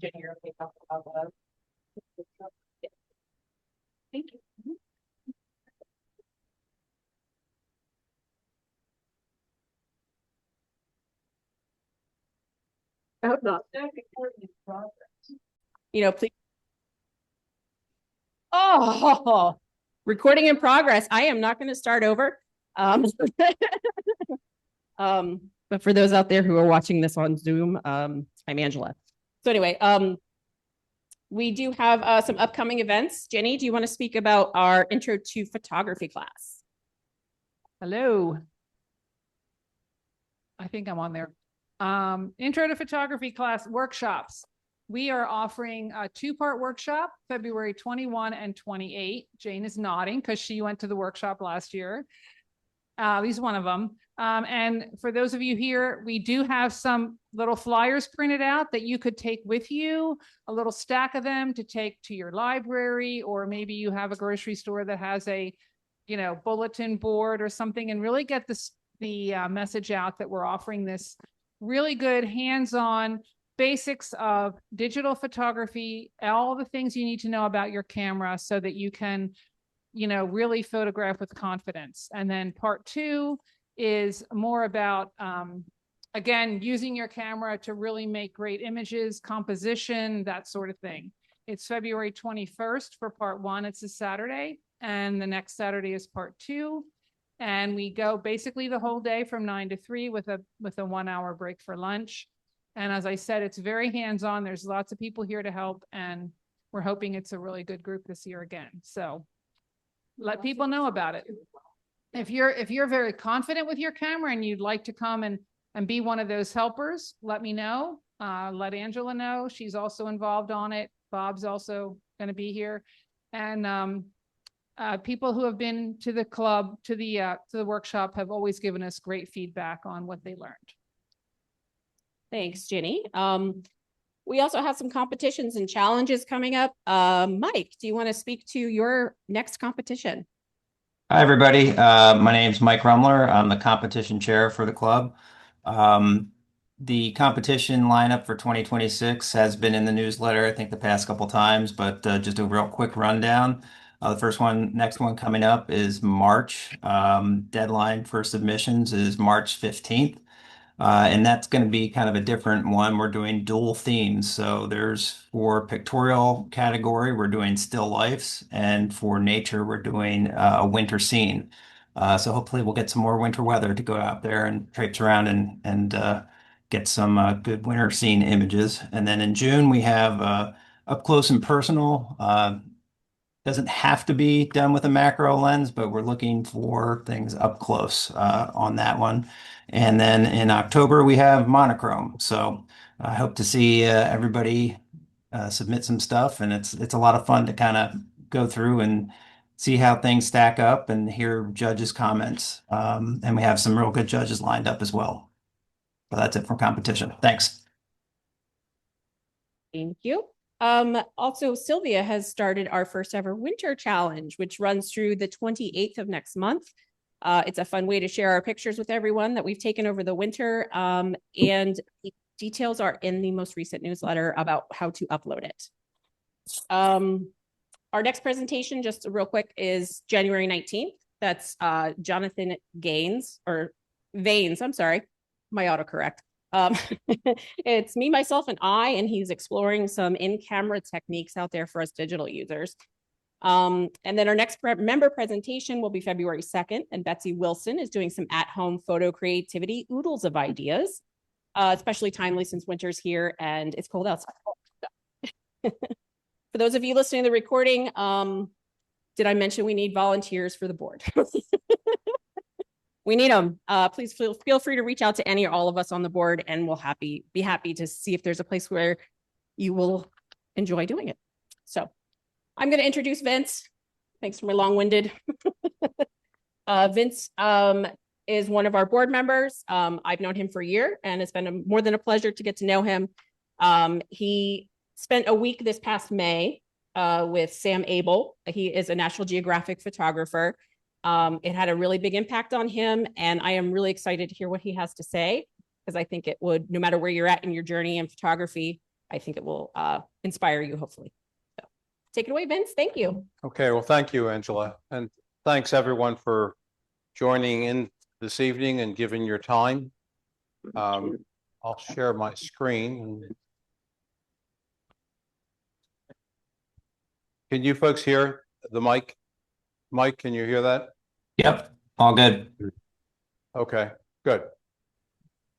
Jenny, you're okay talking about that? Yeah. Thank you. I hope not. Please. Oh, recording in progress. I am not going to start over. But for those out there who are watching this on Zoom, I'm Angela. So anyway, we do have some upcoming events. Jenny, do you want to speak about our intro to photography class? Hello. I think I'm on there. Intro to photography class workshops. We are offering a 2-part workshop, February 21 and 28. Jane is nodding because she went to the workshop last year. At least one of them. And for those of you here, we do have some little flyers printed out that you could take with you, a little stack of them to take to your library, or maybe you have a grocery store that has a, bulletin board or something, and really get the message out that we're offering this really good hands-on basics of digital photography, all the things you need to know about your camera so that you can really photograph with confidence. And then part 2 is more about, again, using your camera to really make great images, composition, that sort of thing. It's February 21st for part 1. It's a Saturday. And the next Saturday is part 2. And we go basically the whole day from 9 to 3 with a 1-hour break for lunch. And as I said, it's very hands-on. There's lots of people here to help. And we're hoping it's a really good group this year again. So let people know about it. If you're very confident with your camera and you'd like to come and be one of those helpers, let me know. Let Angela know. She's also involved on it. Bob's also going to be here. And people who have been to the club, to the workshop, have always given us great feedback on what they learned. Thanks, Jenny. We also have some competitions and challenges coming up. Mike, do you want to speak to your next competition? Hi, everybody. My name's Mike Rumler. I'm the competition chair for the club. The competition lineup for 2026 has been in the newsletter, I think, the past couple times, but just a real quick rundown. The next one coming up is March. Deadline for submissions is March 15th. And that's going to be kind of a different one. We're doing dual themes. So for pictorial category, we're doing still lifes. And for nature, we're doing a winter scene. So hopefully we'll get some more winter weather to go out there and traipse around and get some good winter scene images. And then in June, we have up close and personal. Doesn't have to be done with a macro lens, but we're looking for things up close on that one. And then in October, we have monochrome. So I hope to see everybody submit some stuff. And it's a lot of fun to kind of go through and see how things stack up and hear judges' comments. And we have some real good judges lined up as well. So that's it for competition. Thanks. Thank you. Also, Sylvia has started our first ever winter challenge, which runs through the 28th of next month. It's a fun way to share our pictures with everyone that we've taken over the winter. And the details are in the most recent newsletter about how to upload it. Our next presentation, just real quick, is January 19th. That's Jonathan Vanes. I'm sorry, my autocorrect. It's me, myself, and I, and he's exploring some in-camera techniques out there for us digital users. And then our next member presentation will be February 2nd, and Betsy Wilson is doing some at-home photo creativity oodles of ideas, especially timely since winter's here and it's cold outside. For those of you listening to the recording, did I mention we need volunteers for the board? We need them. Please feel free to reach out to any or all of us on the board, and we'll be happy to see if there's a place where you will enjoy doing it. So I'm going to introduce Vince. Thanks for my long-winded. Vince is one of our board members. I've known him for a year, and it's been more than a pleasure to get to know him. He spent a week this past May with Sam Abell. He is a National Geographic photographer. It had a really big impact on him, and I am really excited to hear what he has to say, because I think it would, no matter where you're at in your journey in photography, I think it will inspire you, hopefully. So take it away, Vince. Thank you. Okay, well, thank you, Angela. And thanks everyone for joining in this evening and giving your time. I'll share my screen. Can you folks hear the mic? Mike, can you hear that? Yep, all good. Okay, good.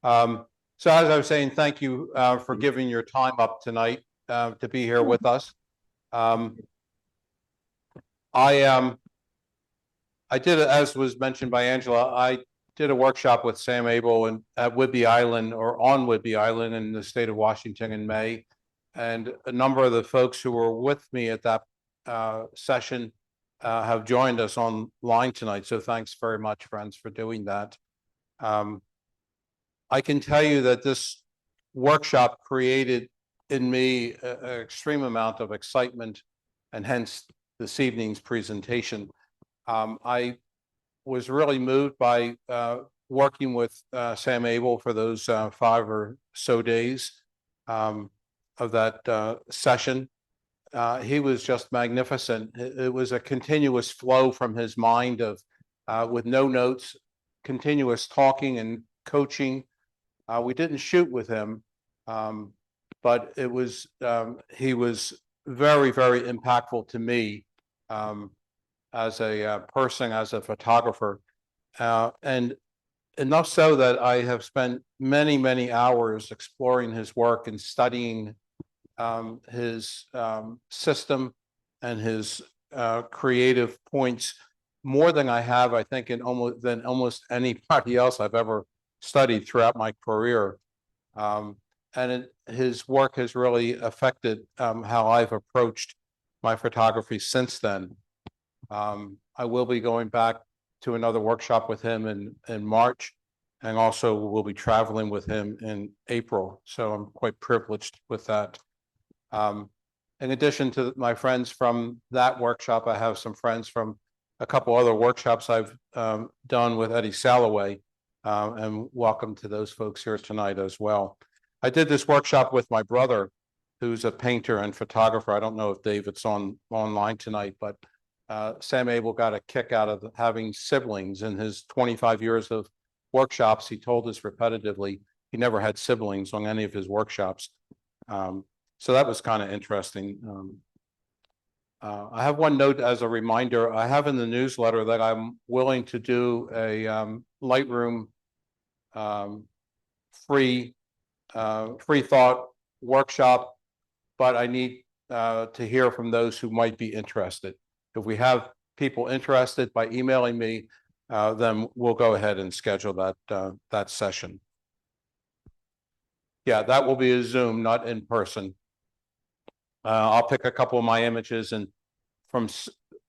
So as I was saying, thank you for giving your time up tonight to be here with us. I did, as was mentioned by Angela, I did a workshop with Sam Abell and at Whidbey Island, or on Whidbey Island in the state of Washington in May. And a number of the folks who were with me at that session have joined us online tonight. So thanks very much, friends, for doing that. I can tell you that this workshop created in me an extreme amount of excitement, and hence this evening's presentation. I was really moved by working with Sam Abell for those 5 or so days of that session. He was just magnificent. It was a continuous flow from his mind of with no notes, continuous talking and coaching. We didn't shoot with him, but it was he was very, very impactful to me as a person, as a photographer, and enough so that I have spent many, many hours exploring his work and studying his system and his creative points more than I have, I think, in almost anybody else I've ever studied throughout my career. His work has really affected how I've approached my photography since then. I will be going back to another workshop with him in March, and also we'll be traveling with him in April. So I'm quite privileged with that. In addition to my friends from that workshop, I have some friends from a couple other workshops I've done with Eddie Salloway, and welcome to those folks here tonight as well. I did this workshop with my brother, who's a painter and photographer. I don't know if David's online tonight, but Sam Abell got a kick out of having siblings. In his 25 years of workshops, he told us repetitively he never had siblings on any of his workshops. So that was kind of interesting. I have one note as a reminder. I have in the newsletter that I'm willing to do a Lightroom free thought workshop, but I need to hear from those who might be interested. If we have people interested by emailing me, then we'll go ahead and schedule that session. Yeah, that will be a Zoom, not in person. I'll pick a couple of my images and from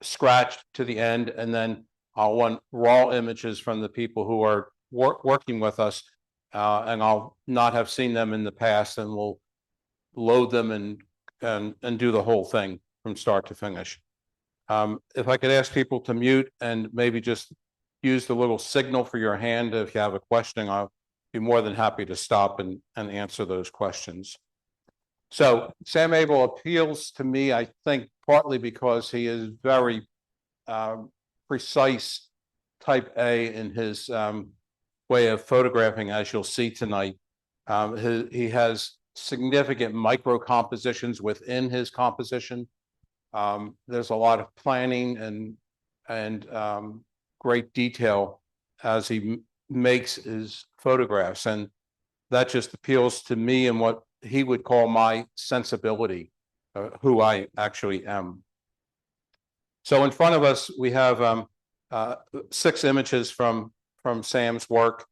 scratch to the end, and then I'll want raw images from the people who are working with us, and I'll not have seen them in the past, and we'll load them and do the whole thing from start to finish. If I could ask people to mute and maybe just use the little signal for your hand if you have a question, I'll be more than happy to stop and answer those questions. So Sam Abell appeals to me, I think, partly because he is very precise, type A in his way of photographing, as you'll see tonight. He has significant micro compositions within his composition. There's a lot of planning and great detail as he makes his photographs, and that just appeals to me and what he would call my sensibility, who I actually am. So in front of us, we have 6 images from Sam's work,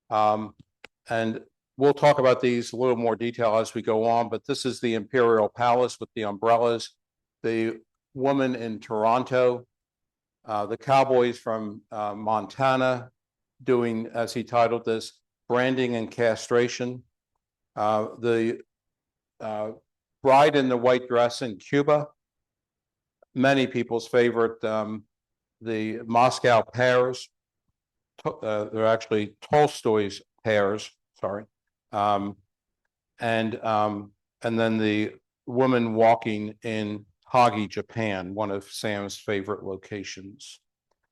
and we'll talk about these a little more detail as we go on, but this is the Imperial Palace with the umbrellas, the woman in Toronto, the cowboys from Montana doing, as he titled this, branding and castration, the bride in the white dress in Cuba, many people's favorite, the Moscow pears. They're actually Tolstoy's pears, sorry. And and then the woman walking in Hagi, Japan, one of Sam's favorite locations.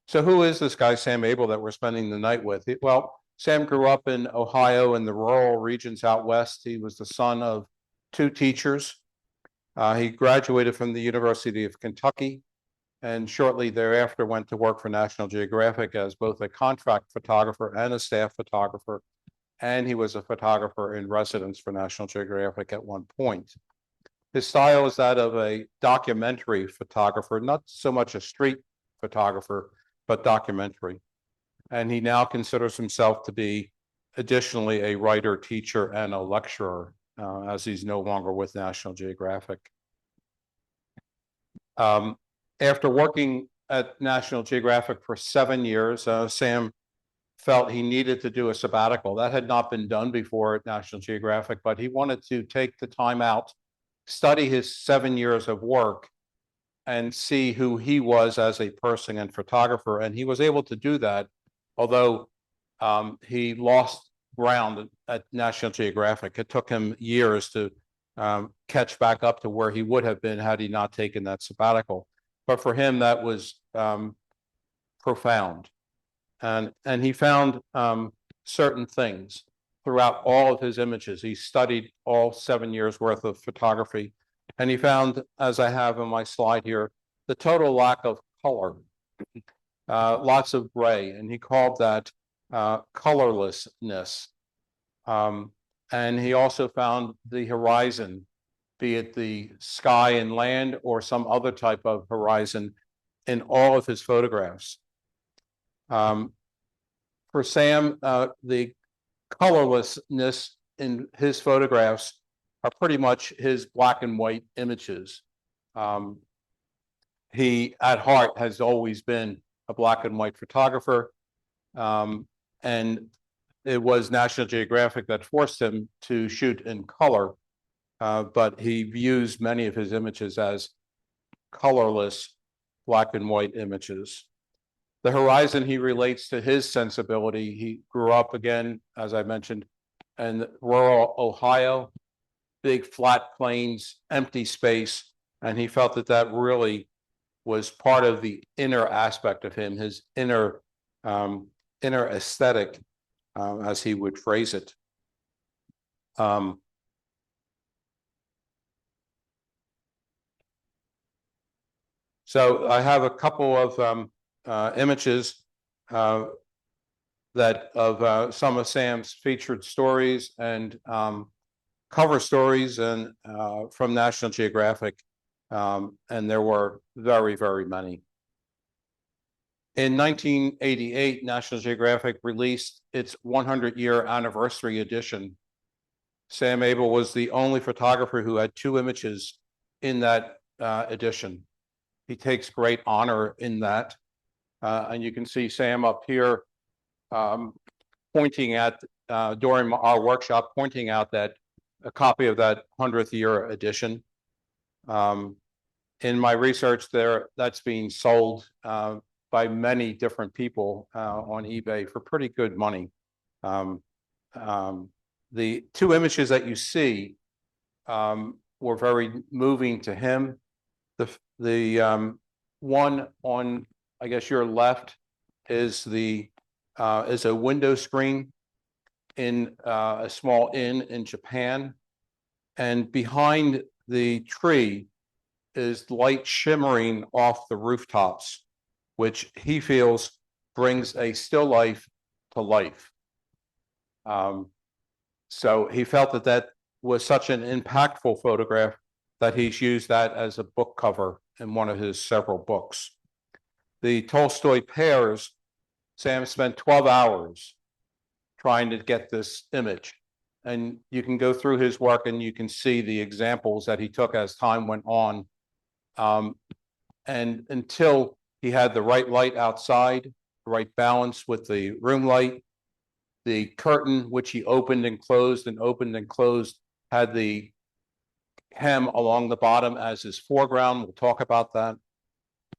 So who is this guy, Sam Abell, that we're spending the night with? Well, Sam grew up in Ohio in the rural regions out west. He was the son of 2 teachers. He graduated from the University of Kentucky and shortly thereafter went to work for National Geographic as both a contract photographer and a staff photographer. And he was a photographer in residence for National Geographic at one point. His style is that of a documentary photographer, not so much a street photographer, but documentary. And he now considers himself to be additionally a writer, teacher, and a lecturer, as he's no longer with National Geographic. After working at National Geographic for 7 years, Sam felt he needed to do a sabbatical. That had not been done before at National Geographic, but he wanted to take the time out, study his 7 years of work, and see who he was as a person and photographer. And he was able to do that, although he lost ground at National Geographic. It took him years to catch back up to where he would have been had he not taken that sabbatical. But for him, that was profound. And he found certain things throughout all of his images. He studied all 7 years worth of photography. And he found, as I have in my slide here, the total lack of color, lots of gray, and he called that colorlessness. And he also found the horizon, be it the sky and land or some other type of horizon, in all of his photographs. For Sam, the colorlessness in his photographs are pretty much his black and white images. He, at heart, has always been a black and white photographer. And it was National Geographic that forced him to shoot in color. But he views many of his images as colorless black and white images. The horizon he relates to his sensibility. He grew up, again, as I mentioned, in rural Ohio, big flat plains, empty space, and he felt that that really was part of the inner aspect of him, his inner aesthetic, as he would phrase it. So I have a couple of images that of some of Sam's featured stories and cover stories and from National Geographic, and there were very, very many. In 1988, National Geographic released its 100-year anniversary edition. Sam Abell was the only photographer who had 2 images in that edition. He takes great honor in that. And you can see Sam up here pointing at, during our workshop, pointing out that a copy of that 100th year edition. In my research there, that's being sold by many different people on eBay for pretty good money. The 2 images that you see were very moving to him. The one on, I guess, your left is a window screen in a small inn in Japan, and behind the tree is light shimmering off the rooftops, which he feels brings a still life to life. So he felt that that was such an impactful photograph that he's used that as a book cover in one of his several books. The Tolstoy pears, Sam spent 12 hours trying to get this image. And you can go through his work and you can see the examples that he took as time went on. And until he had the right light outside, the right balance with the room light, the curtain, which he opened and closed, had the hem along the bottom as his foreground. We'll talk about that.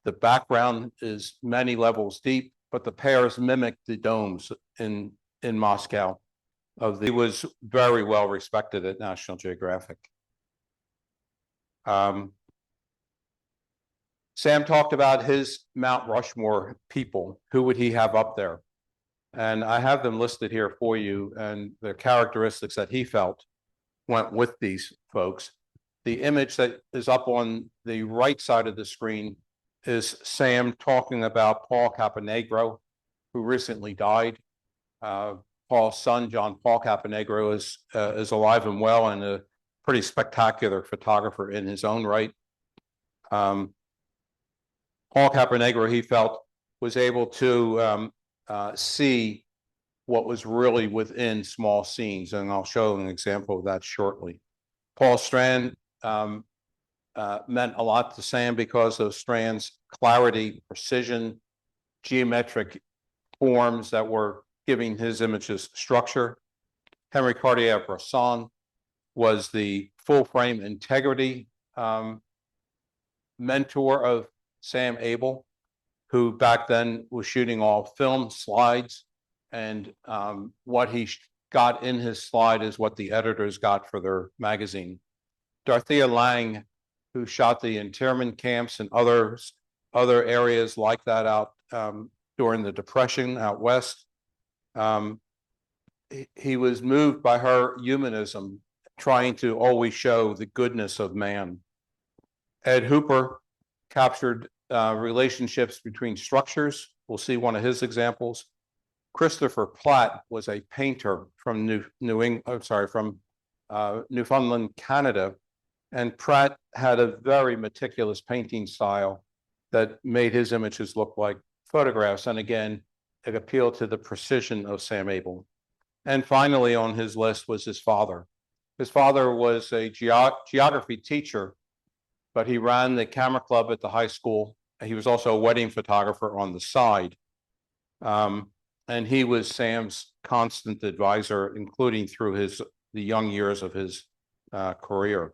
The background is many levels deep, but the pears mimic the domes in Moscow. He was very well respected at National Geographic. Sam talked about his Mount Rushmore people. Who would he have up there? And I have them listed here for you, and the characteristics that he felt went with these folks. The image that is up on the right side of the screen is Sam talking about Paul Caponegro, who recently died. Paul's son, John Paul Caponegro, is alive and well and a pretty spectacular photographer in his own right. Paul Caponegro, he felt, was able to see what was really within small scenes, and I'll show an example of that shortly. Paul Strand meant a lot to Sam because of Strand's clarity, precision, geometric forms that were giving his images structure. Henry Cartier-Bresson was the full frame integrity mentor of Sam Abell, who back then was shooting all film slides, and what he got in his slide is what the editors got for their magazine. Dorothea Lange, who shot the internment camps and other areas like that out during the Depression out west. He was moved by her humanism, trying to always show the goodness of man. Ed Hooper captured relationships between structures. We'll see one of his examples. Christopher Platt was a painter from Newfoundland, Canada, and Pratt had a very meticulous painting style that made his images look like photographs. And again, it appealed to the precision of Sam Abell. And finally on his list was his father. His father was a geography teacher, but he ran the camera club at the high school. He was also a wedding photographer on the side. And he was Sam's constant advisor, including through the young years of his career.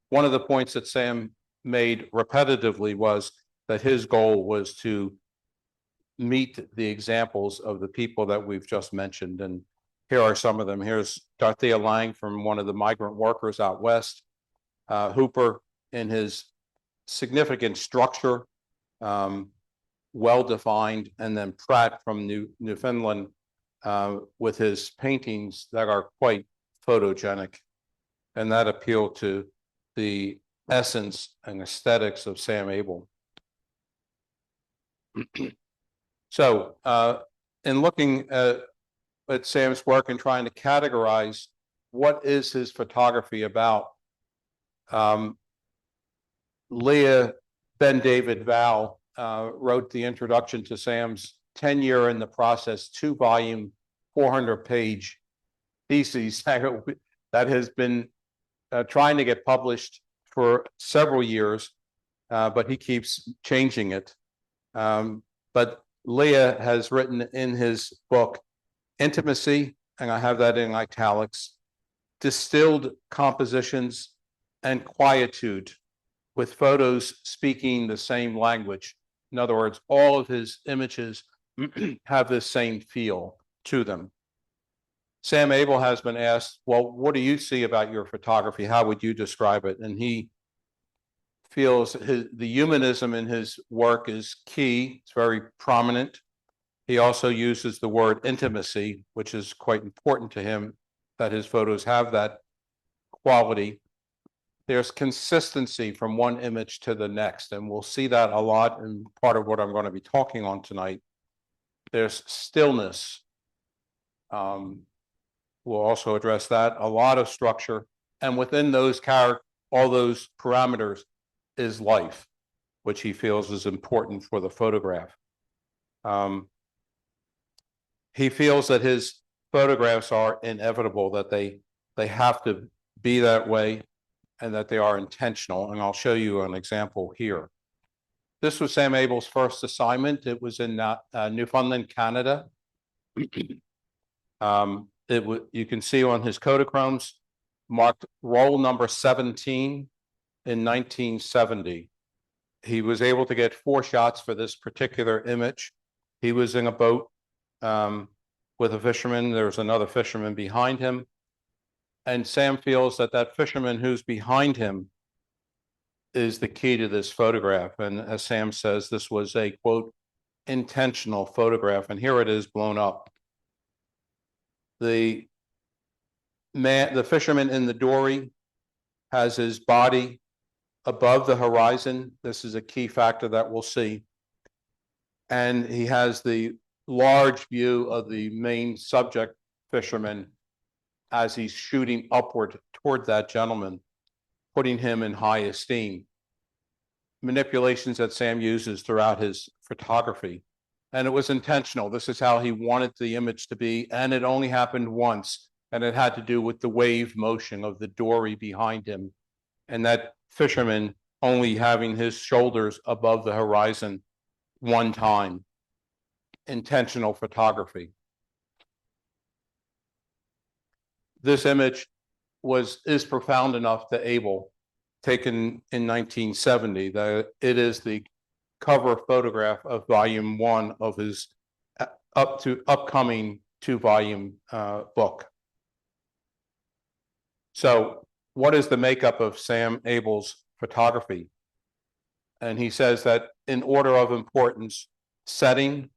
One of the points that Sam made repetitively was that his goal was to meet the examples of the people that we've just mentioned. And here are some of them. Here's Dorothea Lange from one of the migrant workers out west. Hooper in his significant structure, well-defined, and then Pratt from Newfoundland with his paintings that are quite photogenic. And that appealed to the essence and aesthetics of Sam Abell. So in looking at Sam's work and trying to categorize what is his photography about, Leah Ben David Val wrote the introduction to Sam's 10-year in the process, 2-volume, 400-page thesis that has been trying to get published for several years, but he keeps changing it. But Leah has written in his book, Intimacy, and I have that in italics, distilled compositions and quietude, with photos speaking the same language. In other words, all of his images have this same feel to them. Sam Abell has been asked, well, what do you see about your photography? How would you describe it? And he feels the humanism in his work is key. It's very prominent. He also uses the word intimacy, which is quite important to him, that his photos have that quality. There's consistency from one image to the next, and we'll see that a lot in part of what I'm going to be talking on tonight. There's stillness. We'll also address that. A lot of structure, and within those all those parameters is life, which he feels is important for the photograph. He feels that his photographs are inevitable, that they have to be that way, and that they are intentional. And I'll show you an example here. This was Sam Abell's first assignment. It was in Newfoundland, Canada. You can see on his Kodachromes marked roll number 17 in 1970. He was able to get 4 shots for this particular image. He was in a boat with a fisherman. There was another fisherman behind him. And Sam feels that fisherman who's behind him is the key to this photograph. And as Sam says, this was a quote, intentional photograph. And here it is blown up. The fisherman in the dory has his body above the horizon. This is a key factor that we'll see. And he has the large view of the main subject fisherman as he's shooting upward toward that gentleman, putting him in high esteem. Manipulations that Sam uses throughout his photography. And it was intentional. This is how he wanted the image to be. And it only happened once. And it had to do with the wave motion of the dory behind him. And that fisherman only having his shoulders above the horizon one time. Intentional photography. This image is profound enough to Abell, taken in 1970, that it is the cover photograph of volume 1 of his upcoming 2-volume book. So what is the makeup of Sam Abell's photography? And he says that in order of importance, setting,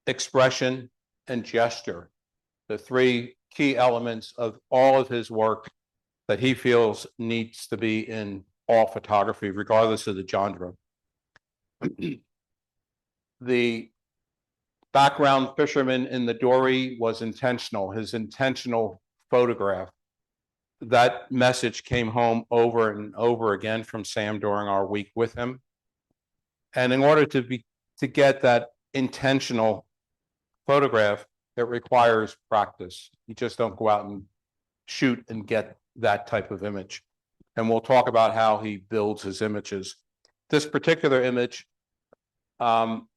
expression, and gesture, the 3 key elements of all of his work that he feels needs to be in all photography, regardless of the genre. The background fisherman in the dory was intentional, his intentional photograph. That message came home over and over again from Sam during our week with him. And in order to get that intentional photograph, it requires practice. You just don't go out and shoot and get that type of image. And we'll talk about how he builds his images. This particular image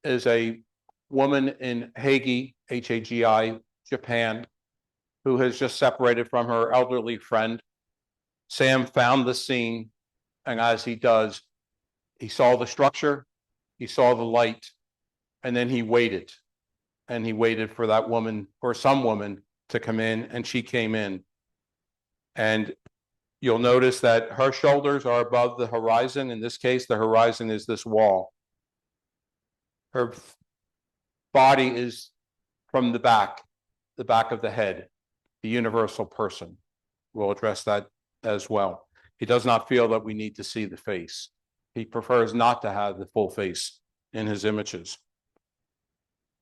is a woman in Hagi, H-A-G-I, Japan, who has just separated from her elderly friend. Sam found the scene, and as he does, he saw the structure, he saw the light, and then he waited. And he waited for that woman, or some woman, to come in, and she came in. And you'll notice that her shoulders are above the horizon. In this case, the horizon is this wall. Her body is from the back of the head, the universal person. We'll address that as well. He does not feel that we need to see the face. He prefers not to have the full face in his images.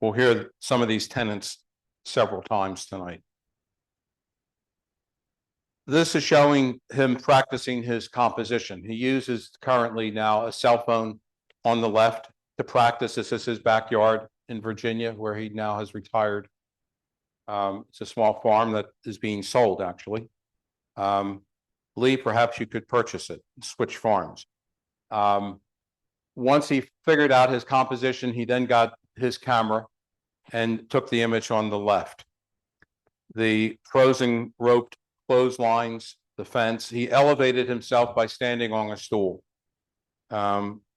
We'll hear some of these tenets several times tonight. This is showing him practicing his composition. He uses currently now a cell phone on the left to practice. This is his backyard in Virginia, where he now has retired. It's a small farm that is being sold, actually. Lee, perhaps you could purchase it, switch farms. Once he figured out his composition, he then got his camera and took the image on the left. The frozen roped clotheslines, the fence. He elevated himself by standing on a stool.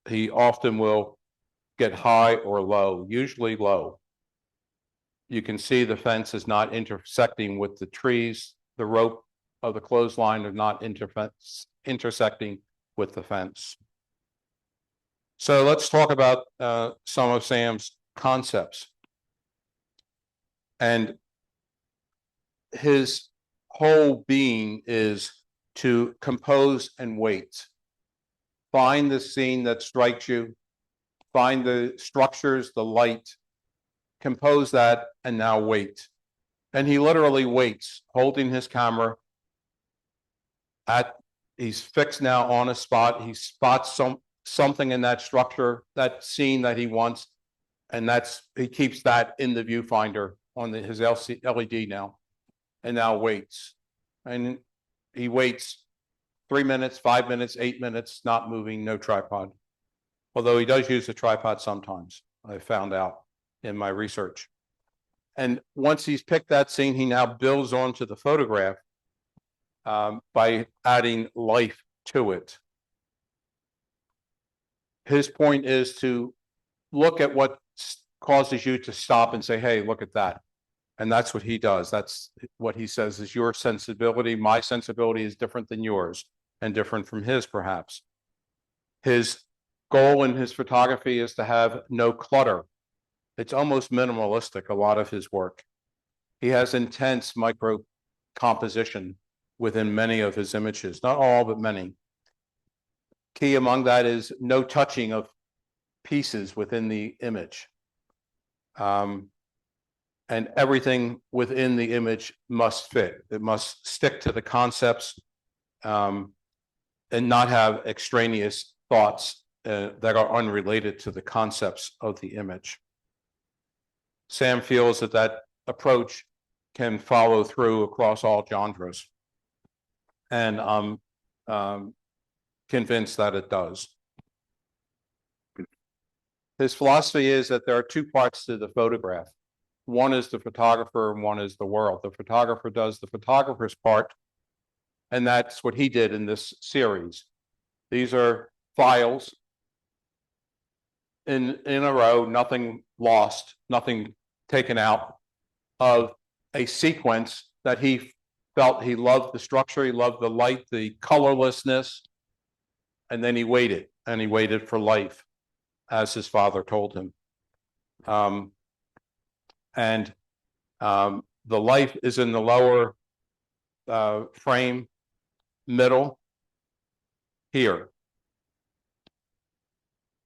He often will get high or low, usually low. You can see the fence is not intersecting with the trees. The rope of the clothesline is not intersecting with the fence. So let's talk about some of Sam's concepts. And his whole being is to compose and wait. Find the scene that strikes you, find the structures, the light, compose that, and now wait. And he literally waits, holding his camera. He's fixed now on a spot. He spots something in that structure, that scene that he wants, and he keeps that in the viewfinder on his LED now, and now waits. And he waits 3 minutes, 5 minutes, 8 minutes, not moving, no tripod. Although he does use a tripod sometimes, I found out in my research. And once he's picked that scene, he now builds onto the photograph by adding life to it. His point is to look at what causes you to stop and say, hey, look at that. And that's what he does. That's what he says is your sensibility. My sensibility is different than yours and different from his, perhaps. His goal in his photography is to have no clutter. It's almost minimalistic, a lot of his work. He has intense micro composition within many of his images, not all, but many. Key among that is no touching of pieces within the image. And everything within the image must fit. It must stick to the concepts and not have extraneous thoughts that are unrelated to the concepts of the image. Sam feels that that approach can follow through across all genres. And I'm convinced that it does. His philosophy is that there are two parts to the photograph. One is the photographer and one is the world. The photographer does the photographer's part, and that's what he did in this series. These are files in a row, nothing lost, nothing taken out, of a sequence that he felt he loved the structure, he loved the light, the colorlessness, and then he waited, and he waited for life, as his father told him. The life is in the lower frame, middle, here.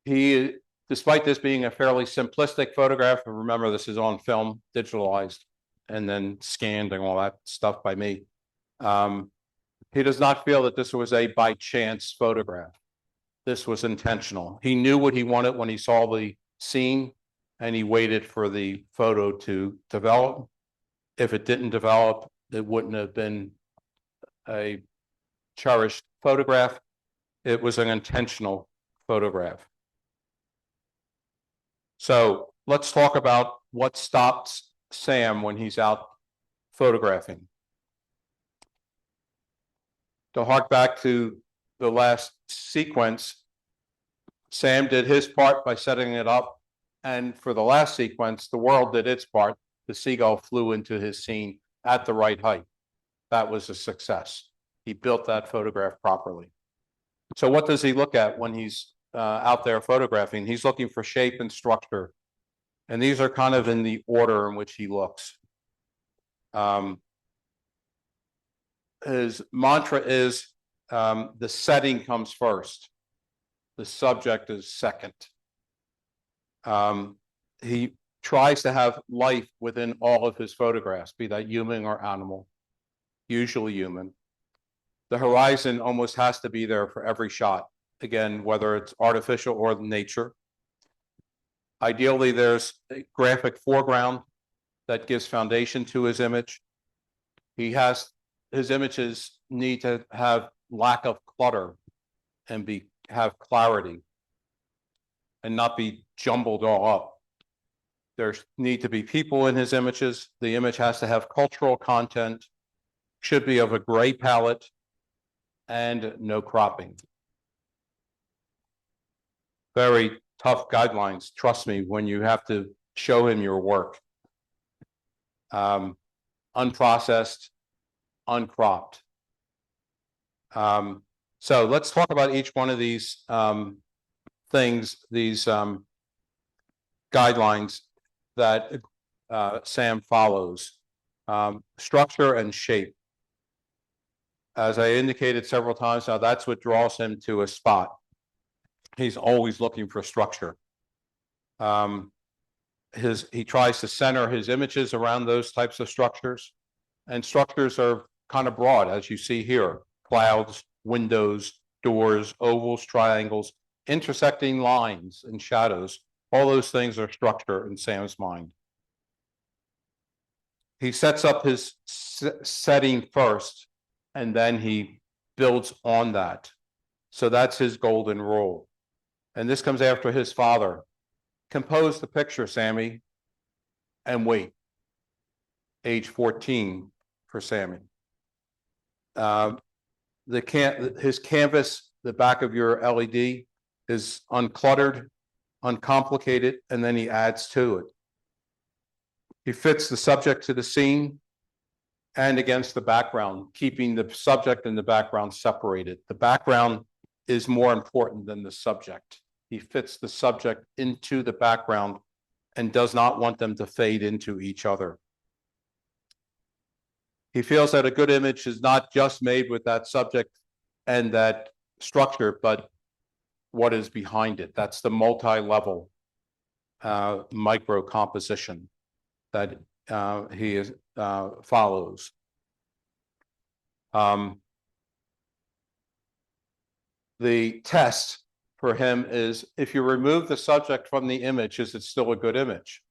He, despite this being a fairly simplistic photograph, and remember this is on film, digitalized, and then scanned and all that stuff by me. He does not feel that this was a by chance photograph. This was intentional. He knew what he wanted when he saw the scene, and he waited for the photo to develop. If it didn't develop, it wouldn't have been a cherished photograph. It was an intentional photograph. So let's talk about what stops Sam when he's out photographing. To hark back to the last sequence, Sam did his part by setting it up. And for the last sequence, the world did its part. The seagull flew into his scene at the right height. That was a success. He built that photograph properly. So what does he look at when he's out there photographing? He's looking for shape and structure. And these are kind of in the order in which he looks. His mantra is the setting comes first. The subject is second. He tries to have life within all of his photographs, be that human or animal, usually human. The horizon almost has to be there for every shot. Again, whether it's artificial or nature. Ideally, there's a graphic foreground that gives foundation to his image. His images need to have lack of clutter and have clarity and not be jumbled all up. There need to be people in his images. The image has to have cultural content, should be of a gray palette, and no cropping. Very tough guidelines, trust me, when you have to show him your work. Unprocessed, uncropped. So let's talk about each one of these things, these guidelines that Sam follows. Structure and shape. As I indicated several times now, that's what draws him to a spot. He's always looking for structure. He tries to center his images around those types of structures. And structures are kind of broad, as you see here. Clouds, windows, doors, ovals, triangles, intersecting lines and shadows. All those things are structure in Sam's mind. He sets up his setting first, and then he builds on that. So that's his golden rule. And this comes after his father. Compose the picture, Sammy, and wait. Age 14 for Sammy. His canvas, the back of your LED, is uncluttered, uncomplicated, and then he adds to it. He fits the subject to the scene and against the background, keeping the subject and the background separated. The background is more important than the subject. He fits the subject into the background and does not want them to fade into each other. He feels that a good image is not just made with that subject and that structure, but what is behind it. That's the multi-level micro composition that he follows. The test for him is, if you remove the subject from the image, is it still a good image?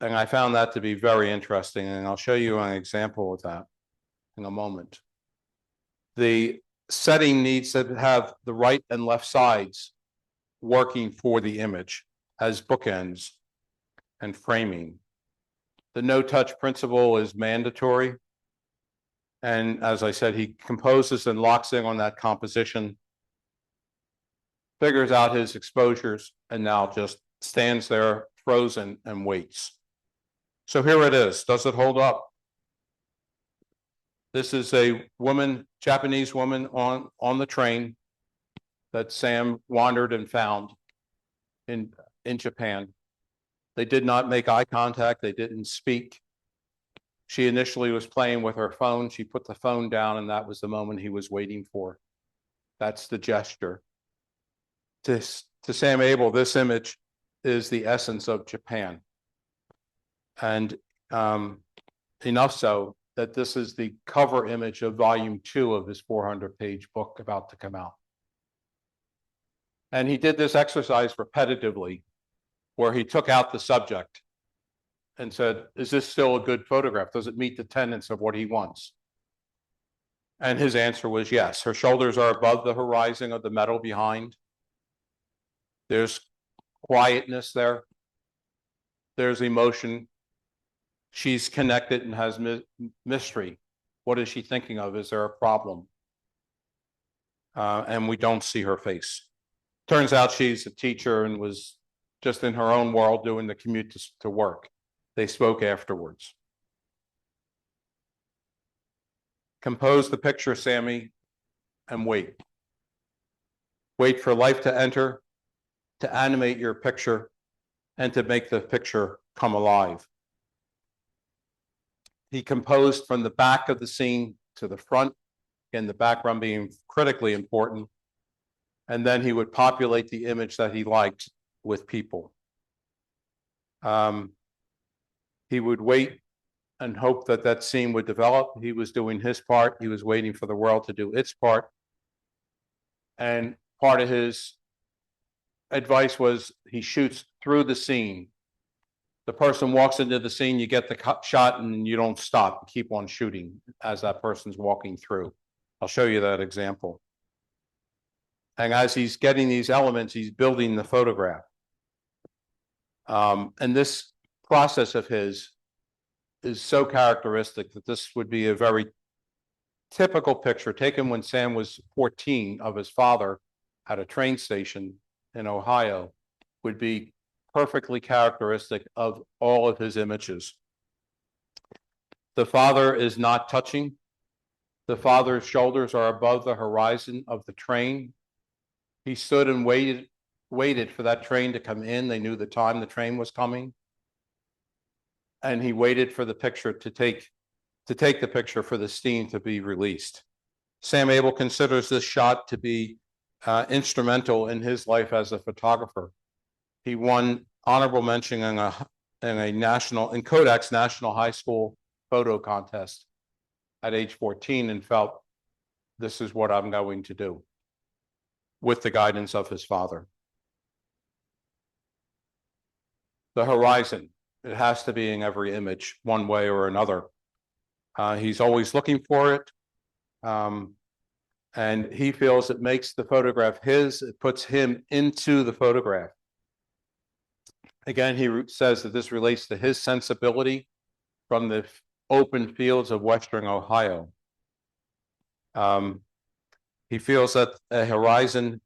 And I found that to be very interesting, and I'll show you an example of that in a moment. The setting needs to have the right and left sides working for the image as bookends and framing. The no-touch principle is mandatory. And as I said, he composes and locks in on that composition, figures out his exposures, and now just stands there frozen and waits. So here it is. Does it hold up? This is a woman, Japanese woman on the train that Sam wandered and found in Japan. They did not make eye contact. They didn't speak. She initially was playing with her phone. She put the phone down, and that was the moment he was waiting for. That's the gesture. To Sam Abell, this image is the essence of Japan. And enough so that this is the cover image of volume 2 of his 400-page book about to come out. And he did this exercise repetitively, where he took out the subject and said, is this still a good photograph? Does it meet the tenets of what he wants? And his answer was yes. Her shoulders are above the horizon of the metal behind. There's quietness there. There's emotion. She's connected and has mystery. What is she thinking of? Is there a problem? And we don't see her face. Turns out she's a teacher and was just in her own world doing the commute to work. They spoke afterwards. Compose the picture, Sammy, and wait. Wait for life to enter, to animate your picture, and to make the picture come alive. He composed from the back of the scene to the front, and the background being critically important. And then he would populate the image that he liked with people. He would wait and hope that that scene would develop. He was doing his part. He was waiting for the world to do its part. And part of his advice was he shoots through the scene. The person walks into the scene, you get the shot, and you don't stop. You keep on shooting as that person's walking through. I'll show you that example. And as he's getting these elements, he's building the photograph. And this process of his is so characteristic that this would be a very typical picture taken when Sam was 14 of his father at a train station in Ohio, would be perfectly characteristic of all of his images. The father is not touching. The father's shoulders are above the horizon of the train. He stood and waited for that train to come in. They knew the time the train was coming. And he waited for the picture to take the picture for the steam to be released. Sam Abell considers this shot to be instrumental in his life as a photographer. He won honorable mention in Kodak's National High School photo contest at age 14 and felt, this is what I'm going to do, with the guidance of his father. The horizon, it has to be in every image one way or another. He's always looking for it. And he feels it makes the photograph his, it puts him into the photograph. Again, he says that this relates to his sensibility from the open fields of Western Ohio. He feels that a horizon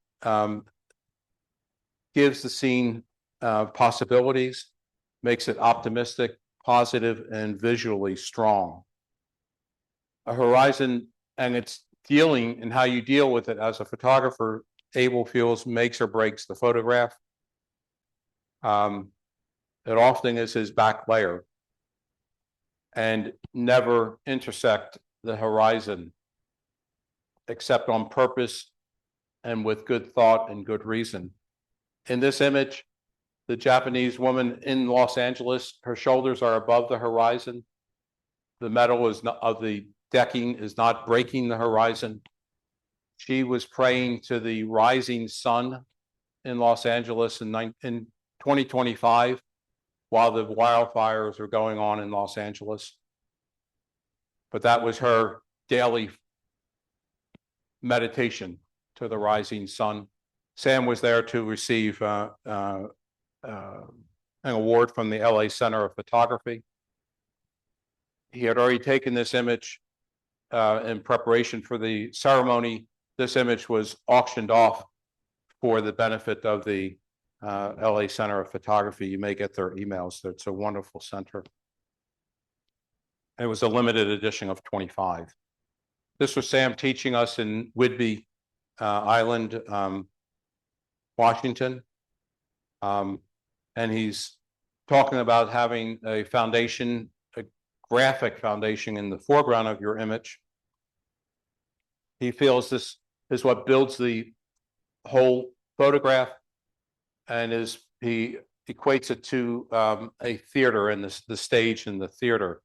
gives the scene possibilities, makes it optimistic, positive, and visually strong. A horizon, and it's dealing and how you deal with it as a photographer, Abell feels makes or breaks the photograph. It often is his back layer and never intersect the horizon except on purpose and with good thought and good reason. In this image, the Japanese woman in Los Angeles, her shoulders are above the horizon. The metal is not, of the decking is not breaking the horizon. She was praying to the rising sun in Los Angeles in 2025 while the wildfires are going on in Los Angeles. But that was her daily meditation to the rising sun. Sam was there to receive an award from the LA Center of Photography. He had already taken this image in preparation for the ceremony. This image was auctioned off for the benefit of the LA Center of Photography. You may get their emails. It's a wonderful center. It was a limited edition of 25. This was Sam teaching us in Whidbey Island, Washington. And he's talking about having a foundation, a graphic foundation in the foreground of your image. He feels this is what builds the whole photograph, and he equates it to a theater and the stage in the theater.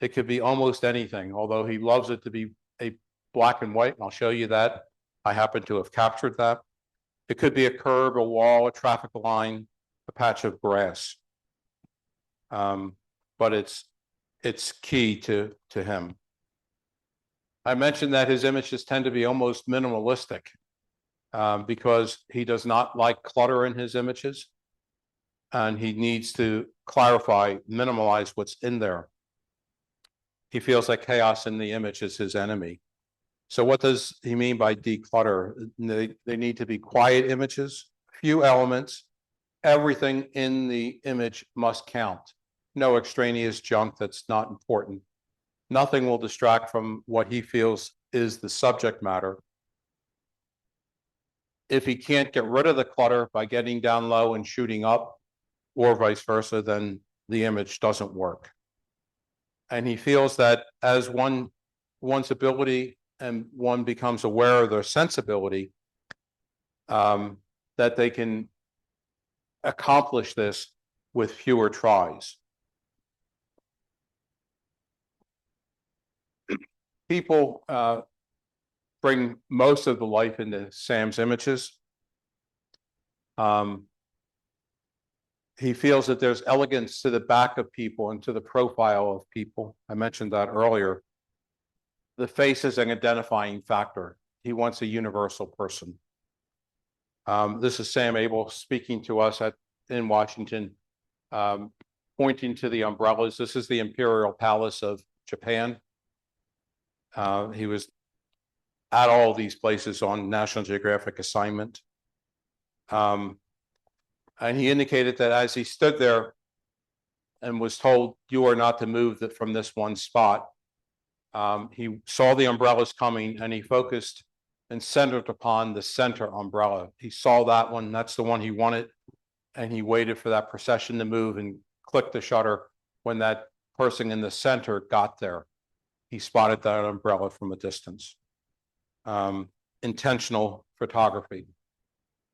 It could be almost anything, although he loves it to be a black and white, and I'll show you that. I happen to have captured that. It could be a curb, a wall, a traffic line, a patch of grass. But it's key to him. I mentioned that his images tend to be almost minimalistic because he does not like clutter in his images, and he needs to clarify, minimalize what's in there. He feels like chaos in the image is his enemy. So what does he mean by declutter? They need to be quiet images, few elements. Everything in the image must count. No extraneous junk that's not important. Nothing will distract from what he feels is the subject matter. If he can't get rid of the clutter by getting down low and shooting up, or vice versa, then the image doesn't work. And he feels that as one's ability and one becomes aware of their sensibility, that they can accomplish this with fewer tries. People bring most of the life into Sam's images. He feels that there's elegance to the back of people and to the profile of people. I mentioned that earlier. The face is an identifying factor. He wants a universal person. This is Sam Abell speaking to us in Washington, pointing to the umbrellas. This is the Imperial Palace of Japan. He was at all these places on National Geographic assignment. And he indicated that as he stood there and was told, you are not to move from this one spot, he saw the umbrellas coming and he focused and centered upon the center umbrella. He saw that one, that's the one he wanted, and he waited for that procession to move and clicked the shutter when that person in the center got there. He spotted that umbrella from a distance. Intentional photography.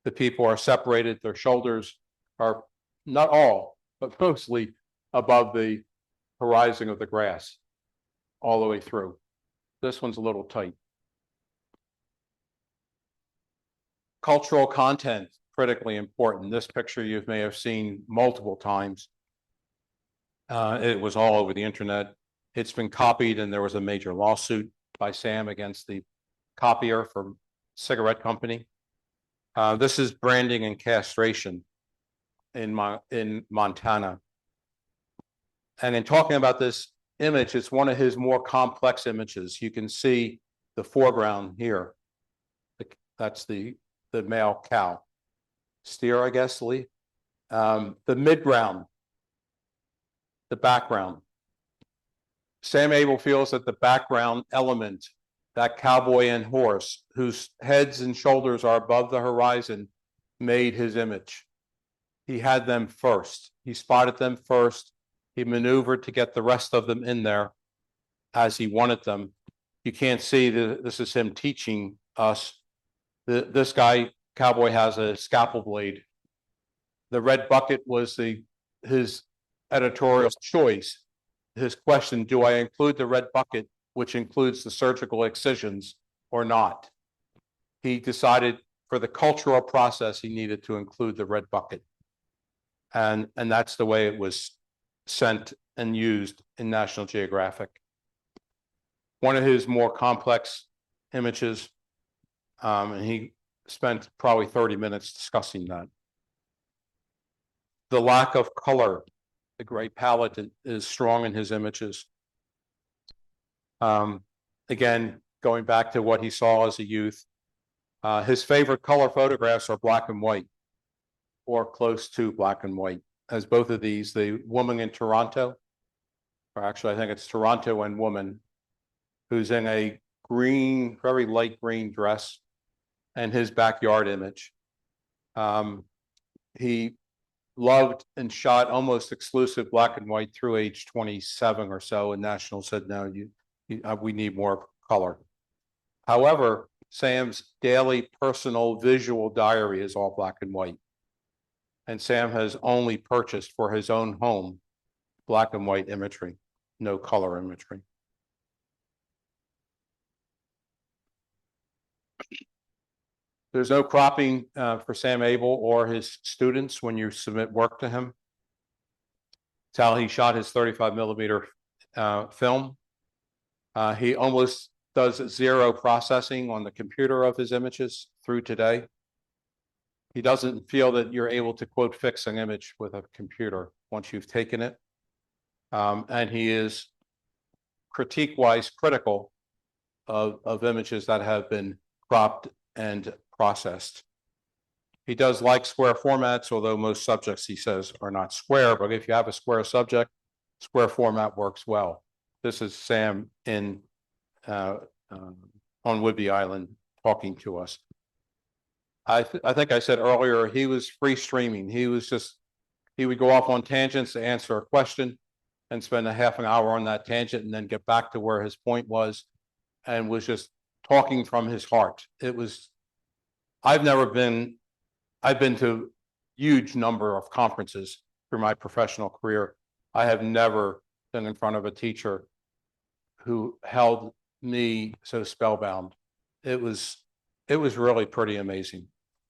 The people are separated, their shoulders are not all, but mostly above the horizon of the grass all the way through. This one's a little tight. Cultural content, critically important. This picture you may have seen multiple times. It was all over the internet. It's been copied, and there was a major lawsuit by Sam against the copier from cigarette company. This is branding and castration in Montana. And in talking about this image, it's one of his more complex images. You can see the foreground here. That's the male cow. Steer, I guess, Lee. The midground, the background. Sam Abell feels that the background element that cowboy and horse whose heads and shoulders are above the horizon made his image. He had them first. He spotted them first. He maneuvered to get the rest of them in there as he wanted them. You can't see this is him teaching us. This guy, cowboy, has a scalpel blade. The red bucket was his editorial choice. His question, do I include the red bucket, which includes the surgical excisions, or not? He decided for the cultural process, he needed to include the red bucket. And that's the way it was sent and used in National Geographic. One of his more complex images, and he spent probably 30 minutes discussing that. The lack of color, the gray palette is strong in his images. Again, going back to what he saw as a youth, his favorite color photographs are black and white, or close to black and white. As both of these, the woman in Toronto, or actually I think it's Toronto and woman, who's in a green, very light green dress, and his backyard image. He loved and shot almost exclusive black and white through age 27 or so, and National said, no, we need more color. However, Sam's daily personal visual diary is all black and white. And Sam has only purchased for his own home black and white imagery, no color imagery. There's no cropping for Sam Abell or his students when you submit work to him. It's how he shot his 35mm film. He almost does zero processing on the computer of his images through today. He doesn't feel that you're able to, quote, fix an image with a computer once you've taken it. And he is critique-wise critical of images that have been cropped and processed. He does like square formats, although most subjects, he says, are not square. But if you have a square subject, square format works well. This is Sam in on Whidbey Island talking to us. I think I said earlier, he was free streaming. He would go off on tangents to answer a question and spend a half an hour on that tangent and then get back to where his point was, and was just talking from his heart. It was, I've been to huge number of conferences through my professional career. I have never been in front of a teacher who held me so spellbound. It was really pretty amazing.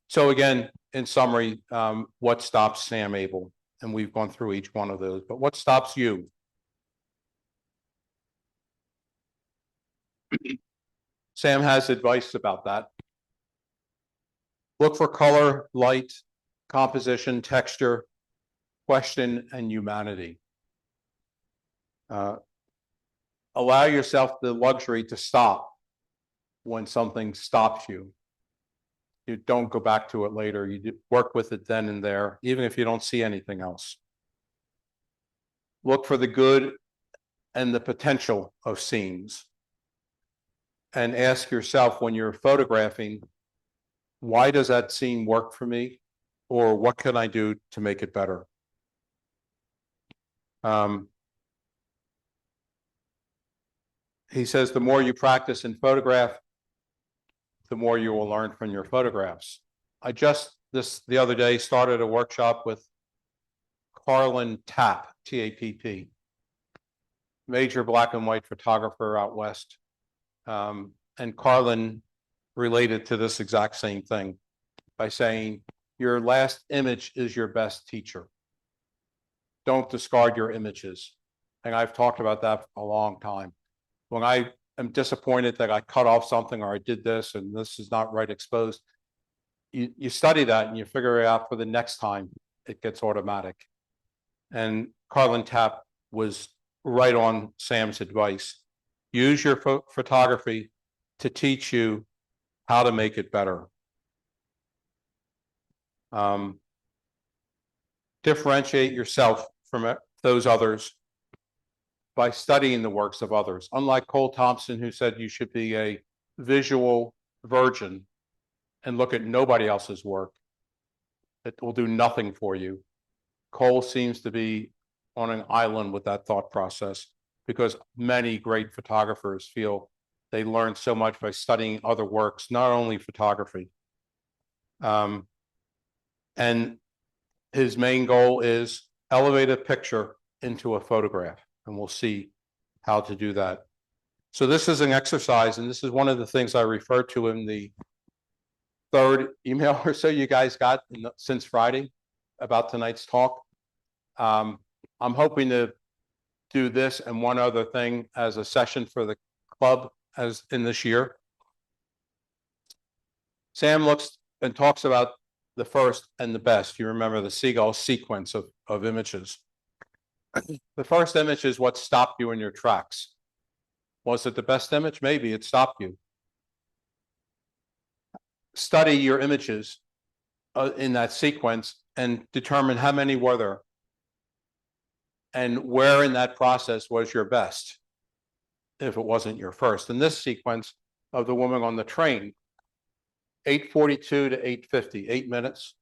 So again, in summary, what stops Sam Abell? And we've gone through each one of those, but what stops you? Sam has advice about that. Look for color, light, composition, texture, question, and humanity. Allow yourself the luxury to stop when something stops you. You don't go back to it later. You work with it then and there, even if you don't see anything else. Look for the good and the potential of scenes. And ask yourself when you're photographing, why does that scene work for me? Or what can I do to make it better? He says the more you practice and photograph, the more you will learn from your photographs. I just the other day started a workshop with Carlin Tapp, T-A-P-P, major black and white photographer out west. And Carlin related to this exact same thing by saying, your last image is your best teacher. Don't discard your images. And I've talked about that for a long time. When I am disappointed that I cut off something or I did this and this is not right exposed, you study that and you figure it out for the next time it gets automatic. And Carlin Tapp was right on Sam's advice. Use your photography to teach you how to make it better. Differentiate yourself from those others by studying the works of others. Unlike Cole Thompson, who said you should be a visual virgin and look at nobody else's work, it will do nothing for you. Cole seems to be on an island with that thought process, because many great photographers feel they learn so much by studying other works, not only photography. And his main goal is elevate a picture into a photograph, and we'll see how to do that. So this is an exercise, and this is one of the things I referred to in the third email or so you guys got since Friday about tonight's talk. I'm hoping to do this and one other thing as a session for the club as in this year. Sam looks and talks about the first and the best. You remember the seagull sequence of images. The first image is what stopped you in your tracks. Was it the best image? Maybe it stopped you. Study your images in that sequence and determine how many were there and where in that process was your best if it wasn't your first. In this sequence of the woman on the train, 8:42 to 8:50, 8 minutes.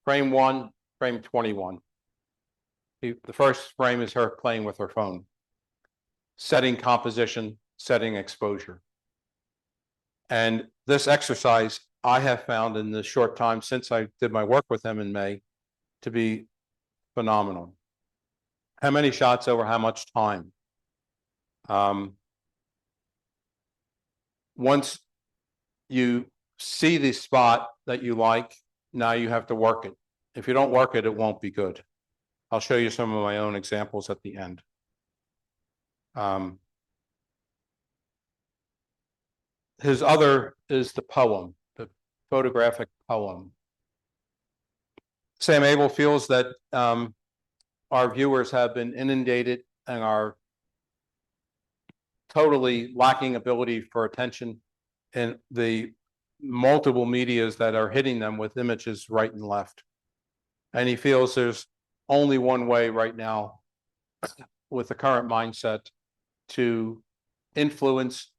Frame 1, frame 21. The first frame is her playing with her phone, setting composition, setting exposure. And this exercise I have found in the short time since I did my work with him in May to be phenomenal. How many shots over how much time? Once you see the spot that you like, now you have to work it. If you don't work it, it won't be good. I'll show you some of my own examples at the end. His other is the poem, the photographic poem. Sam Abell feels that our viewers have been inundated and are totally lacking ability for attention in the multiple medias that are hitting them with images right and left. And he feels there's only one way right now with the current mindset to influence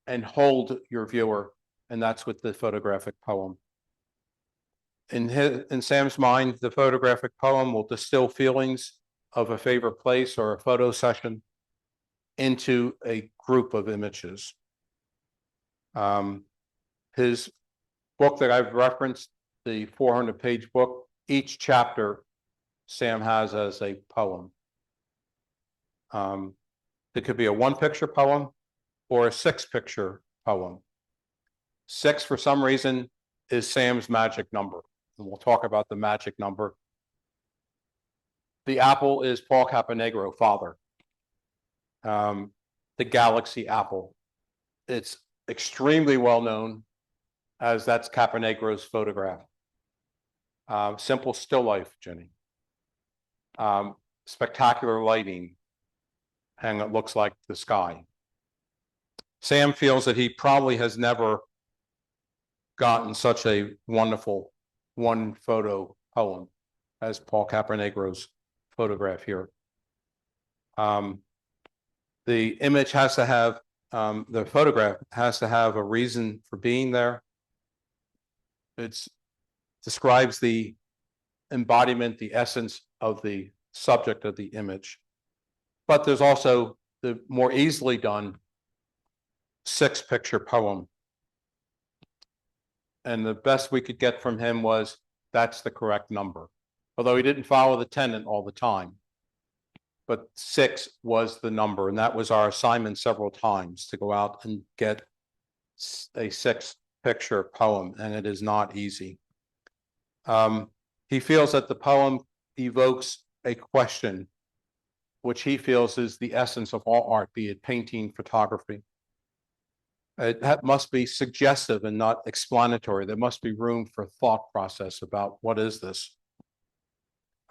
and hold your viewer, and that's with the photographic poem. In Sam's mind, the photographic poem will distill feelings of a favorite place or a photo session into a group of images. His book that I've referenced, the 400-page book, each chapter Sam has as a poem. It could be a 1-picture poem or a 6-picture poem. 6, for some reason, is Sam's magic number, and we'll talk about the magic number. The apple is Paul Caponegro, father. The Galaxy apple. It's extremely well known as that's Caponegro's photograph. Simple still life, Jenny. Spectacular lighting, and it looks like the sky. Sam feels that he probably has never gotten such a wonderful 1-photo poem as Paul Caponegro's photograph here. The image has to have, the photograph has to have a reason for being there. It describes the embodiment, the essence of the subject of the image. But there's also the more easily done 6-picture poem. And the best we could get from him was that's the correct number. Although he didn't follow the tenet all the time. But 6 was the number, and that was our assignment several times, to go out and get a 6-picture poem, and it is not easy. He feels that the poem evokes a question, which he feels is the essence of all art, be it painting, photography. It must be suggestive and not explanatory. There must be room for thought process about what is this,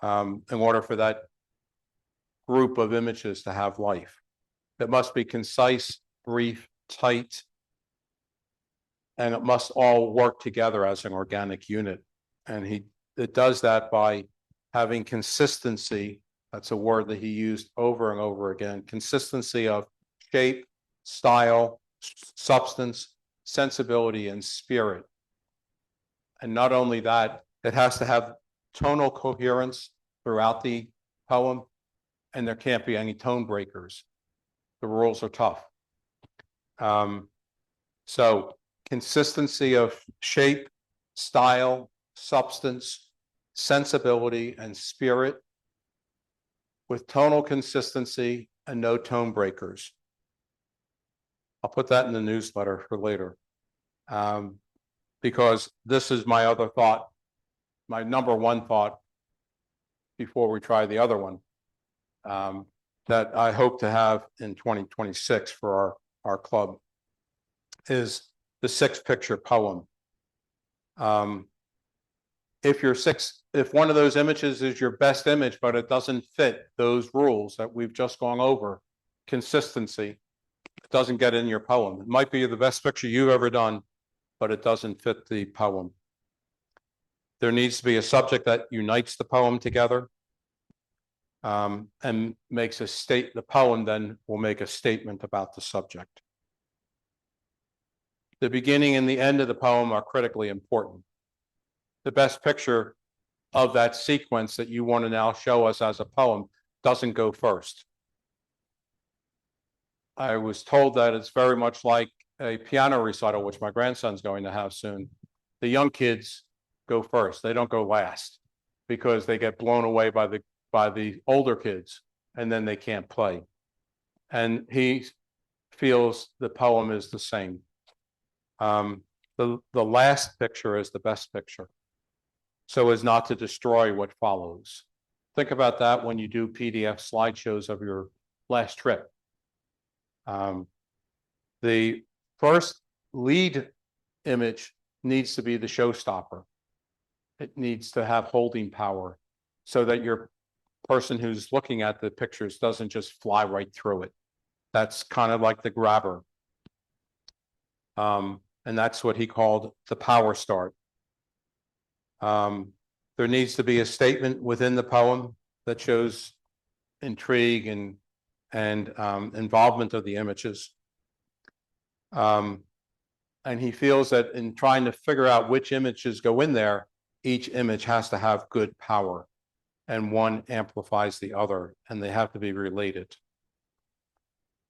in order for that group of images to have life. It must be concise, brief, tight, and it must all work together as an organic unit. And it does that by having consistency. That's a word that he used over and over again. Consistency of shape, style, substance, sensibility, and spirit. And not only that, it has to have tonal coherence throughout the poem, and there can't be any tone breakers. The rules are tough. So consistency of shape, style, substance, sensibility, and spirit with tonal consistency and no tone breakers. I'll put that in the newsletter for later. Because this is my other thought, my number one thought before we try the other one, that I hope to have in 2026 for our club is the 6-picture poem. If one of those images is your best image, but it doesn't fit those rules that we've just gone over, consistency, it doesn't get in your poem. It might be the best picture you've ever done, but it doesn't fit the poem. There needs to be a subject that unites the poem together, and makes the poem then will make a statement about the subject. The beginning and the end of the poem are critically important. The best picture of that sequence that you want to now show us as a poem doesn't go first. I was told that it's very much like a piano recital, which my grandson's going to have soon. The young kids go first. They don't go last because they get blown away by the older kids, and then they can't play. And he feels the poem is the same. The last picture is the best picture, so as not to destroy what follows. Think about that when you do PDF slideshows of your last trip. The first lead image needs to be the showstopper. It needs to have holding power so that your person who's looking at the pictures doesn't just fly right through it. That's kind of like the grabber. And that's what he called the power start. There needs to be a statement within the poem that shows intrigue and involvement of the images. And he feels that in trying to figure out which images go in there, each image has to have good power, and one amplifies the other, and they have to be related.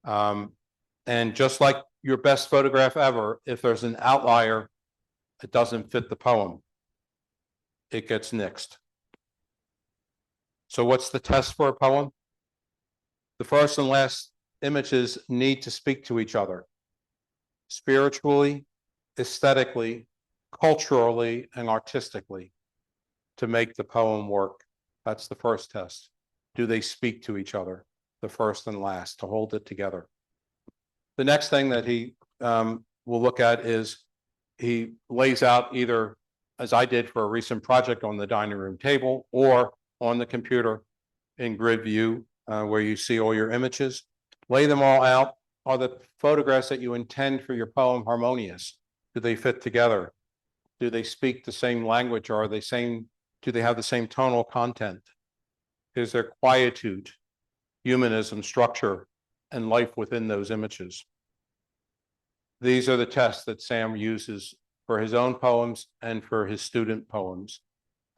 And just like your best photograph ever, if there's an outlier, it doesn't fit the poem, it gets nixed. So what's the test for a poem? The first and last images need to speak to each other, spiritually, aesthetically, culturally, and artistically, to make the poem work. That's the first test. Do they speak to each other, the first and last, to hold it together? The next thing that he will look at is he lays out, either as I did for a recent project, on the dining room table or on the computer in grid view, where you see all your images. Lay them all out. Are the photographs that you intend for your poem harmonious? Do they fit together? Do they speak the same language, or do they have the same tonal content? Is there quietude, humanism, structure, and life within those images? These are the tests that Sam uses for his own poems and for his student poems.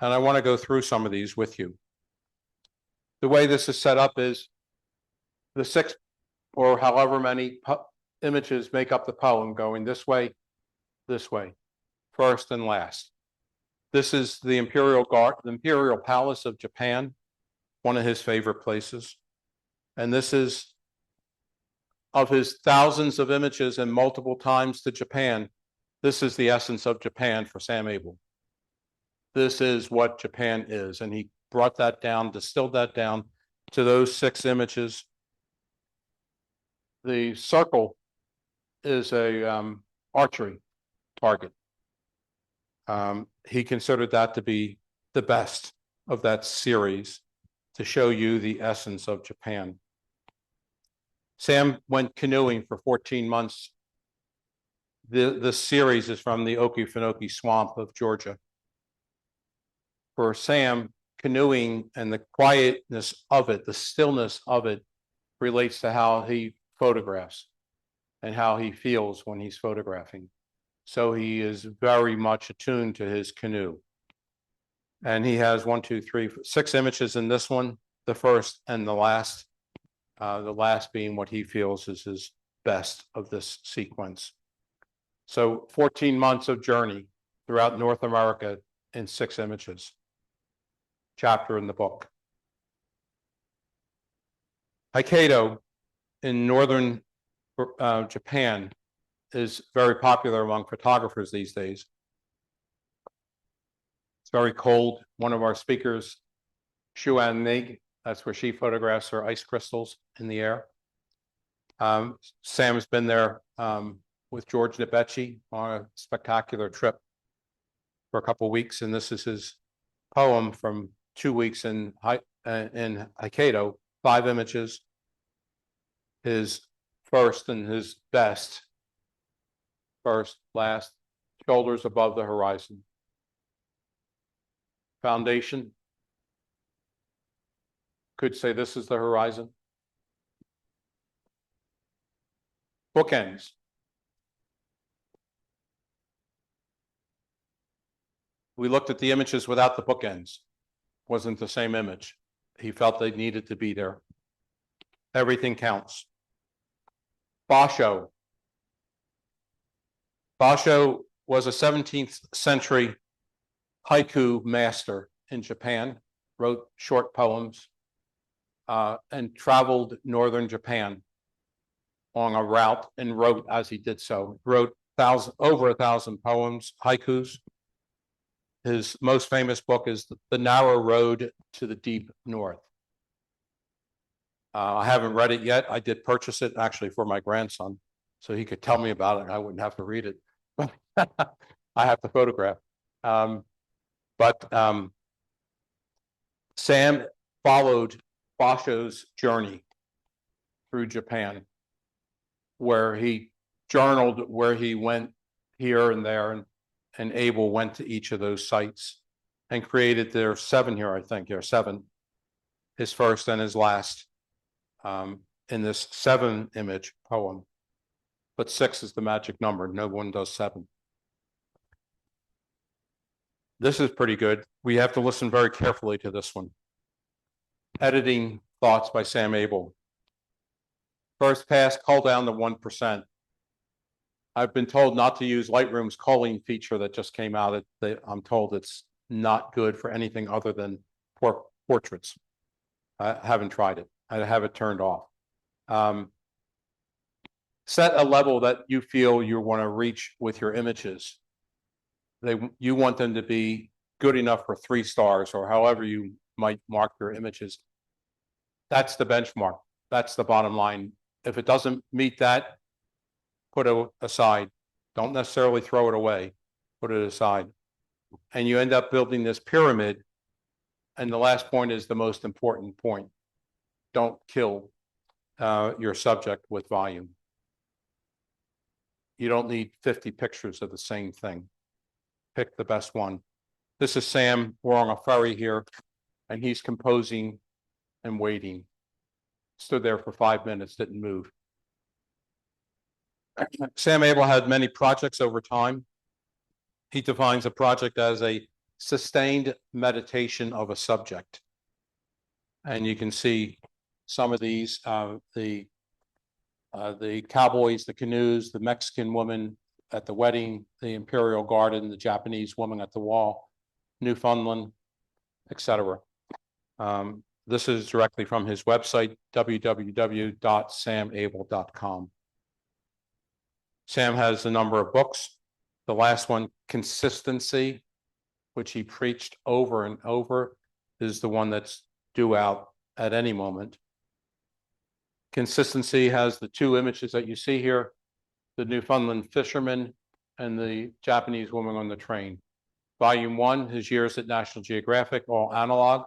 And I want to go through some of these with you. The way this is set up is the 6 or however many images make up the poem, going this way, first and last. This is the Imperial Palace of Japan, one of his favorite places. And this is, of his thousands of images and multiple times to Japan, this is the essence of Japan for Sam Abell. This is what Japan is. And he brought that down, distilled that down to those 6 images. The circle is a archery target. He considered that to be the best of that series, to show you the essence of Japan. Sam went canoeing for 14 months. This series is from the Okefenokee Swamp of Georgia. For Sam, canoeing and the quietness of it, the stillness of it, relates to how he photographs and how he feels when he's photographing. So he is very much attuned to his canoe. And he has 6 images in this one, the first and the last being what he feels is his best of this sequence. So 14 months of journey throughout North America in 6 images. Chapter in the book. Hokkaido in northern Japan is very popular among photographers these days. It's very cold. One of our speakers, Shuan Nig, that's where she photographs her ice crystals in the air. Sam's been there with George Nabetchi on a spectacular trip for a couple of weeks, and this is his poem from 2 weeks in Hokkaido, 5 images. His first and his best. First, last, shoulders above the horizon. Foundation. Could say this is the horizon. Bookends. We looked at the images without the bookends. Wasn't the same image. He felt they needed to be there. Everything counts. Basho. Basho was a 17th century haiku master in Japan, wrote short poems, and traveled northern Japan on a route and wrote as he did so. Wrote over 1,000 poems, haikus. His most famous book is The Narrow Road to the Deep North. I haven't read it yet. I did purchase it actually for my grandson, so he could tell me about it and I wouldn't have to read it. I have to photograph. Sam followed Basho's journey through Japan, where he journaled where he went here and there, and Abell went to each of those sites and created their 7 here, I think. There are 7, his first and his last, in this 7 image poem. But 6 is the magic number. No one does 7. This is pretty good. We have to listen very carefully to this one. Editing thoughts by Sam Abell. First pass, cull down to 1%. I've been told not to use Lightroom's culling feature that just came out. I'm told it's not good for anything other than portraits. I haven't tried it. I have it turned off. Set a level that you feel you want to reach with your images. You want them to be good enough for 3 stars, or however you might mark your images. That's the benchmark. That's the bottom line. If it doesn't meet that, put it aside. Don't necessarily throw it away. Put it aside. And you end up building this pyramid. And the last point is the most important point. Don't kill your subject with volume. You don't need 50 pictures of the same thing. Pick the best one. This is Sam. We're on a ferry here, and he's composing and waiting. Stood there for 5 minutes, didn't move. Sam Abell had many projects over time. He defines a project as a sustained meditation of a subject. And you can see some of these, the cowboys, the canoes, the Mexican woman at the wedding, the Imperial Garden, the Japanese woman at the wall, Newfoundland, etc. This is directly from his website, www.samabell.com. Sam has a number of books. The last one, Consistency, which he preached over and over, is the one that's due out at any moment. Consistency has the 2 images that you see here, the Newfoundland fisherman and the Japanese woman on the train. Volume 1, his years at National Geographic, all analog.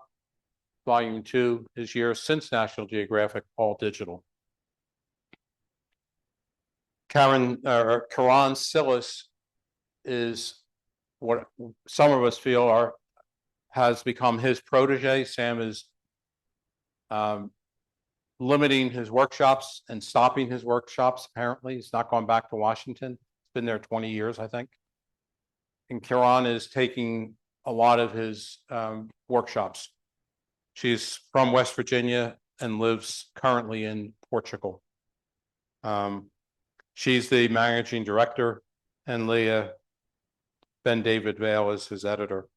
Volume 2, his years since National Geographic, all digital. Karan Silas is what some of us feel has become his protege. Sam is limiting his workshops and stopping his workshops. Apparently, he's not going back to Washington. been there 20 years, I think. And Kieran is taking a lot of his workshops. She's from West Virginia and lives currently in Portugal. She's the managing director, and Leah Ben David Vale is his editor.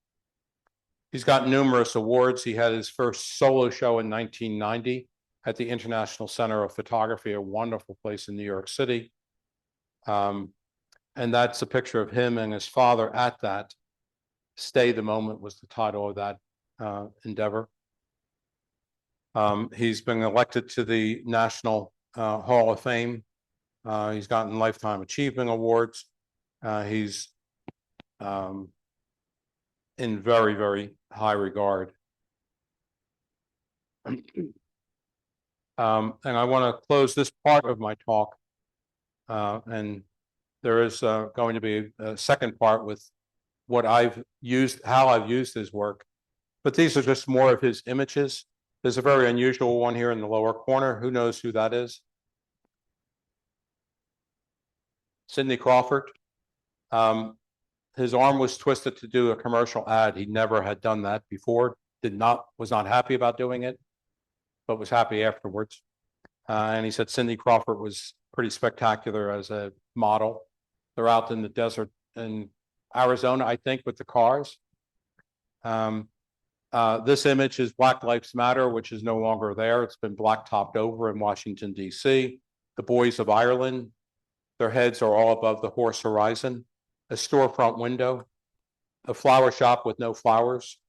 He's got numerous awards. He had his first solo show in 1990 at the International Center of Photography, a wonderful place in New York City. And that's a picture of him and his father at that. Stay the Moment was the title of that endeavor. He's been elected to the National Hall of Fame. He's gotten Lifetime Achievement Awards. He's in very, very high regard. And I want to close this part of my talk. And there is going to be a second part with what I've used, how I've used his work. But these are just more of his images. There's a very unusual one here in the lower corner. Who knows who that is? Cindy Crawford. His arm was twisted to do a commercial ad. He never had done that before. Was not happy about doing it, but was happy afterwards. And he said Cindy Crawford was pretty spectacular as a model. They're out in the desert in Arizona, I think, with the cars. This image is Black Lives Matter, which is no longer there. It's been black-topped over in Washington, D.C. The Boys of Ireland, their heads are all above the horse horizon. A storefront window, a flower shop with no flowers.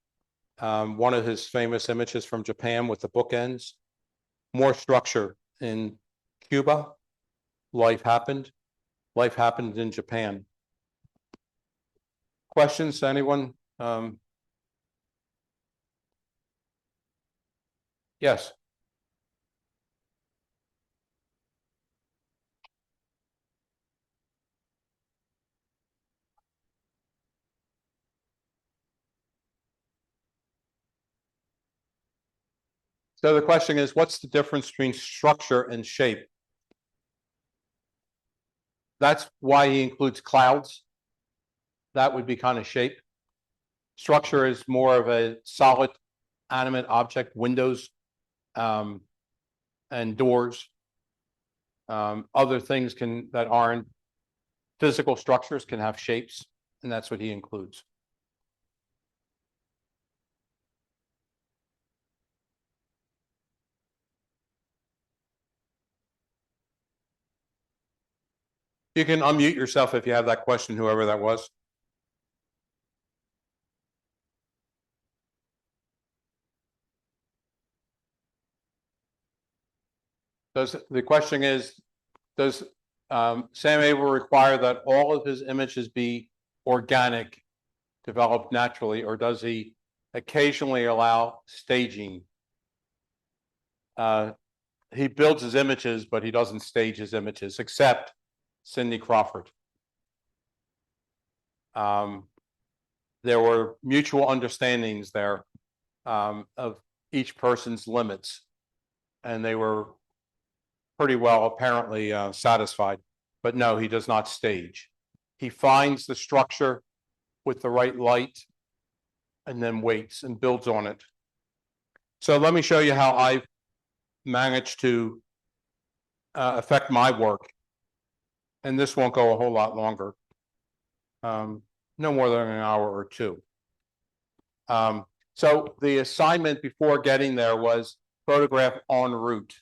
One of his famous images from Japan with the bookends. More structure in Cuba. Life happened. Life happened in Japan. Questions, anyone? Yes. So the question is, what's the difference between structure and shape? That's why he includes clouds. That would be kind of shape. Structure is more of a solid, animate object, windows and doors. Other things that aren't physical structures can have shapes, and that's what he includes. You can unmute yourself if you have that question, whoever that was. The question is, does Sam Abell require that all of his images be organic, developed naturally, or does he occasionally allow staging? He builds his images, but he doesn't stage his images, except Cindy Crawford. There were mutual understandings there of each person's limits, and they were pretty well apparently satisfied. But no, he does not stage. He finds the structure with the right light and then waits and builds on it. So let me show you how I've managed to affect my work. And this won't go a whole lot longer. No more than an hour or two. So the assignment before getting there was photograph en route.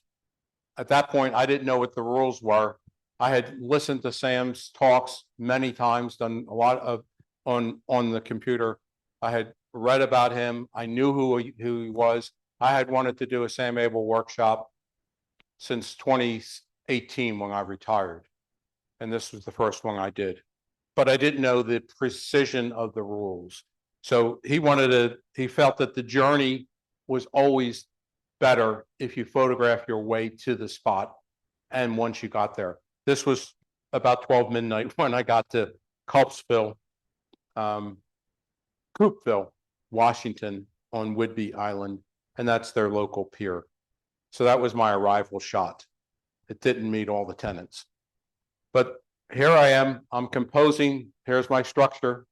At that point, I didn't know what the rules were. I had listened to Sam's talks many times, done a lot of on the computer. I had read about him. I knew who he was. I had wanted to do a Sam Abell workshop since 2018 when I retired. And this was the first one I did. But I didn't know the precision of the rules. So he felt that the journey was always better if you photograph your way to the spot and once you got there. This was about 12 midnight when I got to Coupeville, Washington on Whidbey Island, and that's their local pier. So that was my arrival shot. It didn't meet all the tenets. But here I am, I'm composing, here's my structure.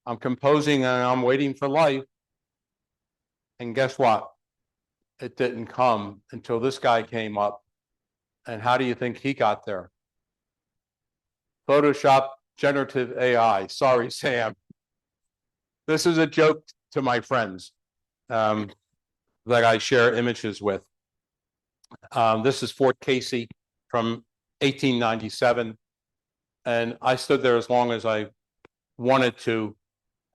I'm composing and I'm waiting for life. And guess what? It didn't come until this guy came up. And how do you think he got there? Photoshop generative AI. Sorry, Sam. This is a joke to my friends that I share images with. This is Fort Casey from 1897. And I stood there as long as I wanted to,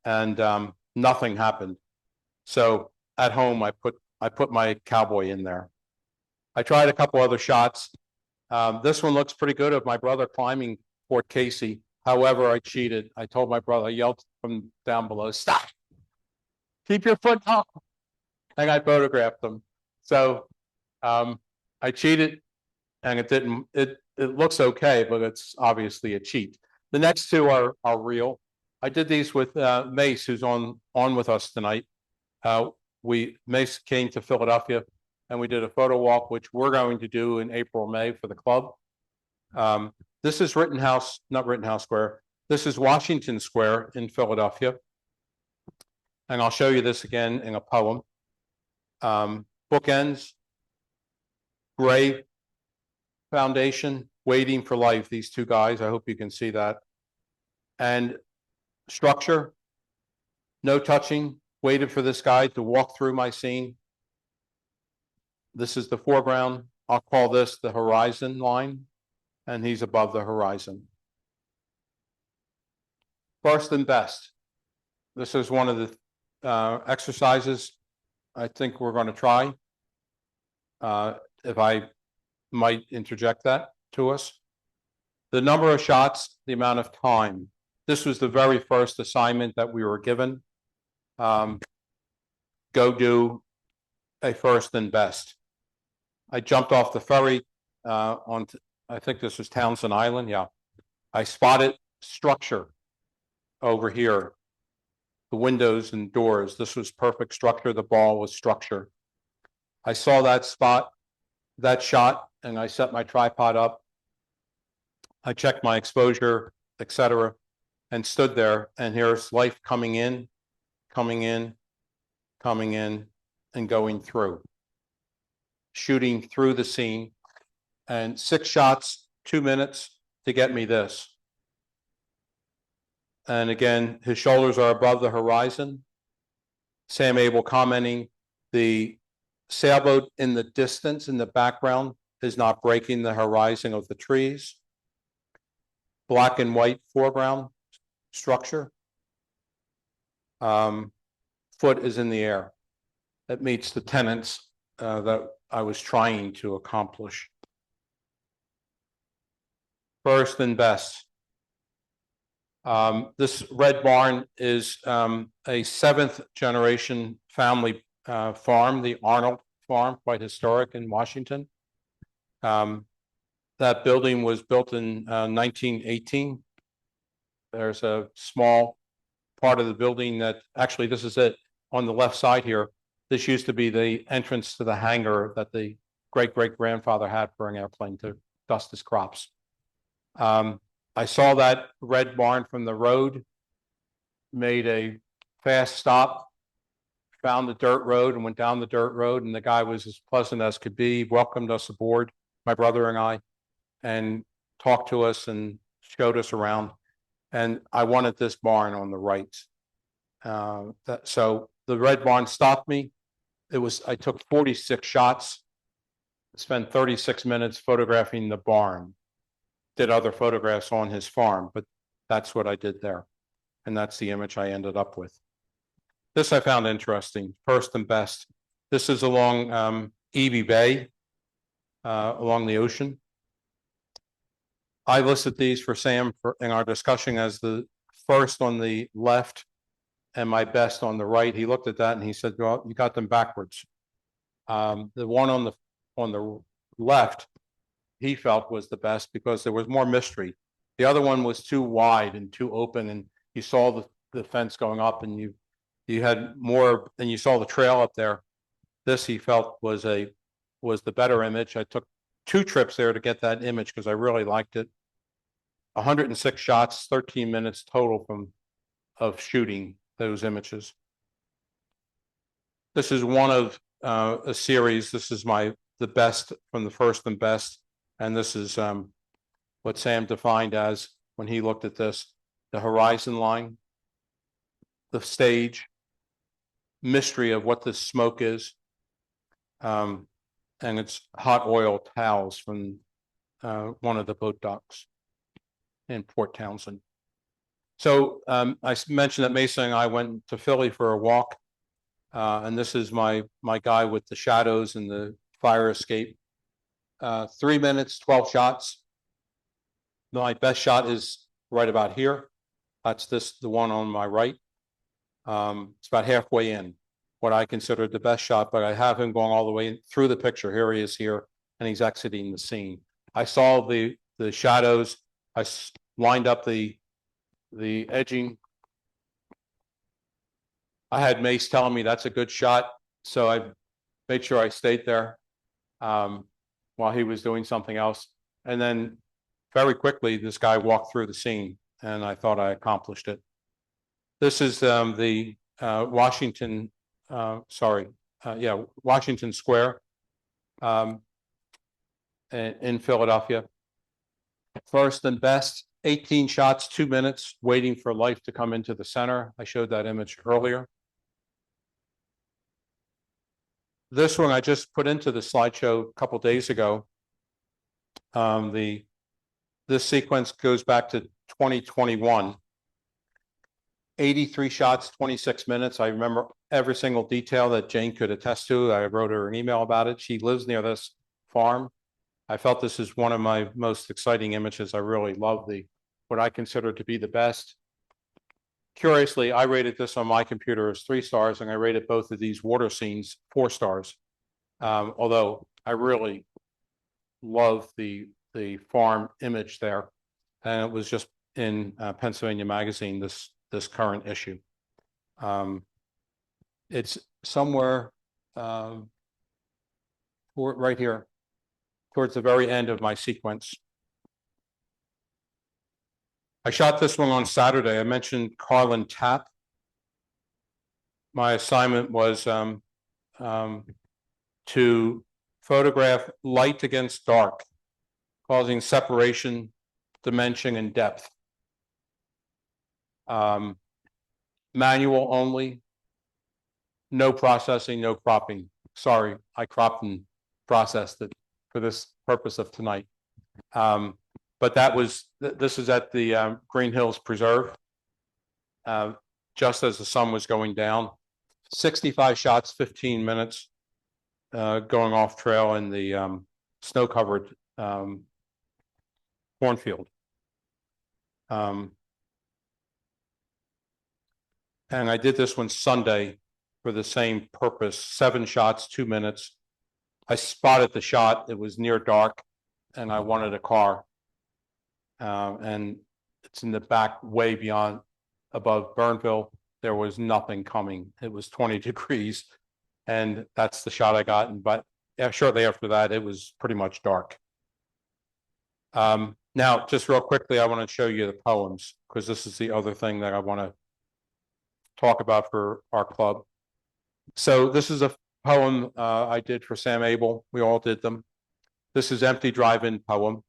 and nothing happened. So at home, I put my cowboy in there. I tried a couple other shots. This one looks pretty good of my brother climbing Fort Casey. However, I cheated. I told my brother, I yelled from down below, stop, keep your foot up. And I photographed them. So I cheated and it looks okay, but it's obviously a cheat. The next two are real. I did these with Mace, who's on with us tonight. Mace came to Philadelphia and we did a photo walk, which we're going to do in April, May for the club. This is not Rittenhouse Square. This is Washington Square in Philadelphia. And I'll show you this again in a poem. Bookends, gray foundation, waiting for life, these two guys. I hope you can see that. And structure, no touching, waited for this guy to walk through my scene. This is the foreground. I'll call this the horizon line, and he's above the horizon. First and best. This is one of the exercises I think we're going to try. If I might interject that to us. The number of shots, the amount of time. This was the very first assignment that we were given. Go do a first and best. I jumped off the ferry onto, I think this was Townsend Island. Yeah. I spotted structure over here. The windows and doors. This was perfect structure. The ball was structure. I saw that spot, that shot, and I set my tripod up. I checked my exposure, etc., and stood there. And here's life coming in, coming in, coming in, and going through. Shooting through the scene. And 6 shots, 2 minutes to get me this. And again, his shoulders are above the horizon. Sam Abell commenting, the sailboat in the distance, in the background, is not breaking the horizon of the trees. Black and white foreground structure. Foot is in the air. That meets the tenets that I was trying to accomplish. First and best. This red barn is a 7th generation family farm, the Arnold farm, quite historic in Washington. That building was built in 1918. There's a small part of the building that, actually this is it on the left side here. This used to be the entrance to the hangar that the great-great-grandfather had for an airplane to dust his crops. I saw that red barn from the road, made a fast stop, found the dirt road and went down the dirt road, and the guy was as pleasant as could be, welcomed us aboard, my brother and I, and talked to us and showed us around. And I wanted this barn on the right. So the red barn stopped me. I took 46 shots, spent 36 minutes photographing the barn. Did other photographs on his farm, but that's what I did there. And that's the image I ended up with. This I found interesting, first and best. This is along Eby Bay, along the ocean. I listed these for Sam in our discussion as the first on the left and my best on the right. He looked at that and he said, well, you got them backwards. The one on the left, he felt was the best because there was more mystery. The other one was too wide and too open, and you saw the fence going up, and you had more, and you saw the trail up there. This he felt was the better image. I took 2 trips there to get that image because I really liked it. 106 shots, 13 minutes total of shooting those images. This is one of a series. This is the best from the first and best. And this is what Sam defined as, when he looked at this, the horizon line, the stage, mystery of what this smoke is. And it's hot oil towels from one of the boat docks in Port Townsend. So I mentioned that Mason and I went to Philly for a walk. And this is my guy with the shadows and the fire escape. 3 minutes, 12 shots. My best shot is right about here. That's the one on my right. It's about halfway in, what I consider the best shot, but I have him going all the way through the picture. Here he is here, and he's exiting the scene. I saw the shadows. I lined up the edging. I had Mace telling me that's a good shot, so I made sure I stayed there while he was doing something else. And then very quickly, this guy walked through the scene, and I thought I accomplished it. This is the Washington Square in Philadelphia. First and best, 18 shots, 2 minutes, waiting for life to come into the center. I showed that image earlier. This one I just put into the slideshow a couple days ago. This sequence goes back to 2021. 83 shots, 26 minutes. I remember every single detail that Jane could attest to. I wrote her an email about it. She lives near this farm. I felt this is one of my most exciting images. I really love what I consider to be the best. Curiously, I rated this on my computer as 3 stars, and I rated both of these water scenes 4 stars. Although I really love the farm image there, and it was just in Pennsylvania Magazine this current issue. It's somewhere right here towards the very end of my sequence. I shot this one on Saturday. I mentioned Carlin Tap. My assignment was to photograph light against dark, causing separation, dimension, and depth. Manual only, no processing, no cropping. Sorry, I cropped and processed it for this purpose of tonight. But this is at the Green Hills Preserve, just as the sun was going down. 65 shots, 15 minutes, going off trail in the snow-covered cornfield. And I did this one Sunday for the same purpose, 7 shots, 2 minutes. I spotted the shot. It was near dark, and I wanted a car. And it's in the back, way beyond, above Burnville. There was nothing coming. It was 20 degrees, and that's the shot I got. But shortly after that, it was pretty much dark. Now, just real quickly, I want to show you the poems, because this is the other thing that I want to talk about for our club. So this is a poem I did for Sam Abell. We all did them. This is Empty Drive-In poem.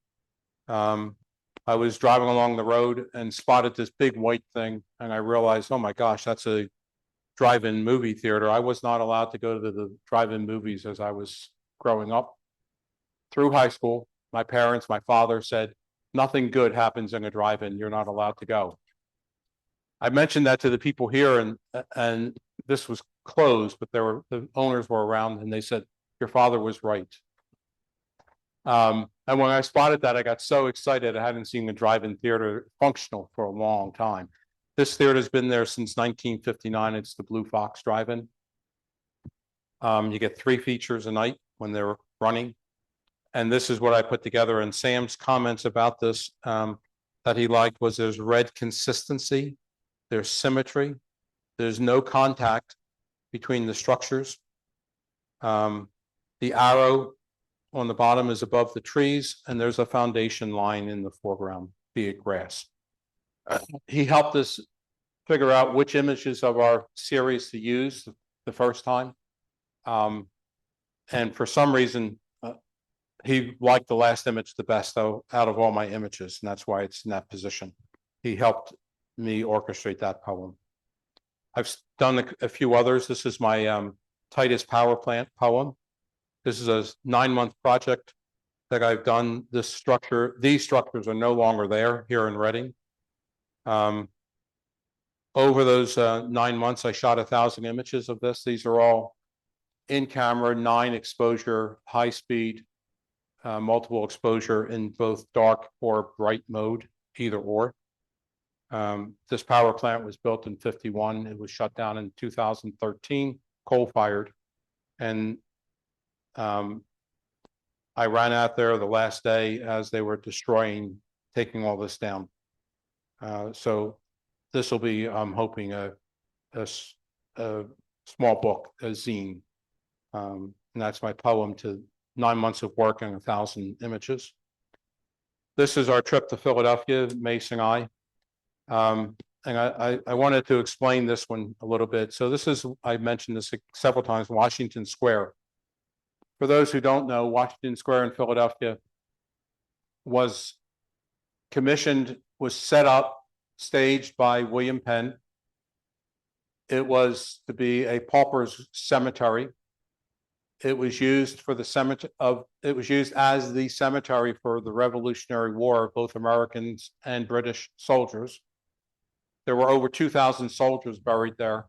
I was driving along the road and spotted this big white thing, and I realized, oh my gosh, that's a drive-in movie theater. I was not allowed to go to the drive-in movies as I was growing up. Through high school, my parents, my father said, nothing good happens in a drive-in. You're not allowed to go. I mentioned that to the people here, and this was closed, but the owners were around, and they said, your father was right. And when I spotted that, I got so excited. I hadn't seen the drive-in theater functional for a long time. This theater has been there since 1959. It's the Blue Fox Drive-In. You get 3 features a night when they're running. And this is what I put together. And Sam's comments about this that he liked was there's red consistency, there's symmetry, there's no contact between the structures. The arrow on the bottom is above the trees, and there's a foundation line in the foreground. be it grass. He helped us figure out which images of our series to use the first time. And for some reason, he liked the last image the best, though, out of all my images, and that's why it's in that position. He helped me orchestrate that poem. I've done a few others. This is my Titus power plant poem. This is a 9-month project that I've done. This structure, these structures are no longer there here in Reading. Over those 9 months, I shot 1,000 images of this. These are all in camera, 9 exposure, high speed, multiple exposure in both dark or bright mode, either or. This power plant was built in 51. It was shut down in 2013, coal fired. And I ran out there the last day as they were destroying, taking all this down. So this will be, I'm hoping, a small book, a zine. And that's my poem to 9 months of work and 1,000 images. This is our trip to Philadelphia, Mace and I. And I wanted to explain this one a little bit. So this is, I mentioned this several times, Washington Square. For those who don't know, Washington Square in Philadelphia was commissioned, was set up, staged by William Penn. It was to be a pauper's cemetery. It was used for the cemetery of, it was used as the cemetery for the Revolutionary War, both Americans and British soldiers. There were over 2,000 soldiers buried there.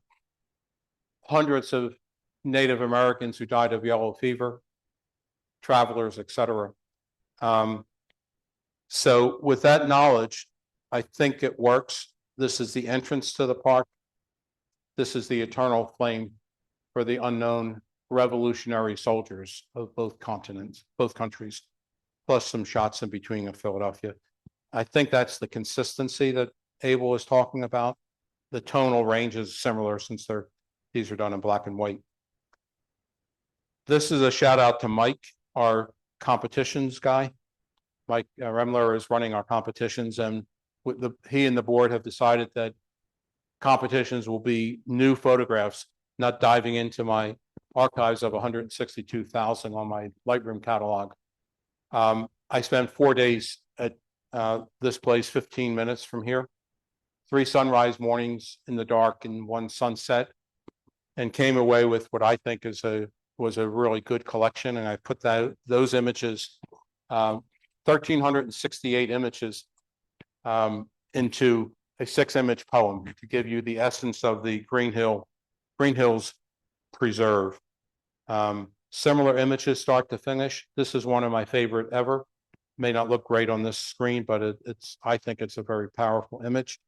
Hundreds of Native Americans who died of yellow fever, travelers, etc. So with that knowledge, I think it works. This is the entrance to the park. This is the eternal flame for the unknown revolutionary soldiers of both continents, both countries, plus some shots in between of Philadelphia. I think that's the consistency that Abell is talking about. The tonal range is similar since these are done in black and white. This is a shout out to Mike, our competitions guy. Mike Remler is running our competitions, and he and the board have decided that competitions will be new photographs, not diving into my archives of 162,000 on my Lightroom catalog. I spent 4 days at this place, 15 minutes from here, 3 sunrise mornings in the dark and 1 sunset, and came away with what I think was a really good collection. And I put those images, 1,368 images, into a 6-image poem to give you the essence of the Green Hills Preserve. Similar images start to finish. This is one of my favorite ever. May not look great on this screen, but I think it's a very powerful image.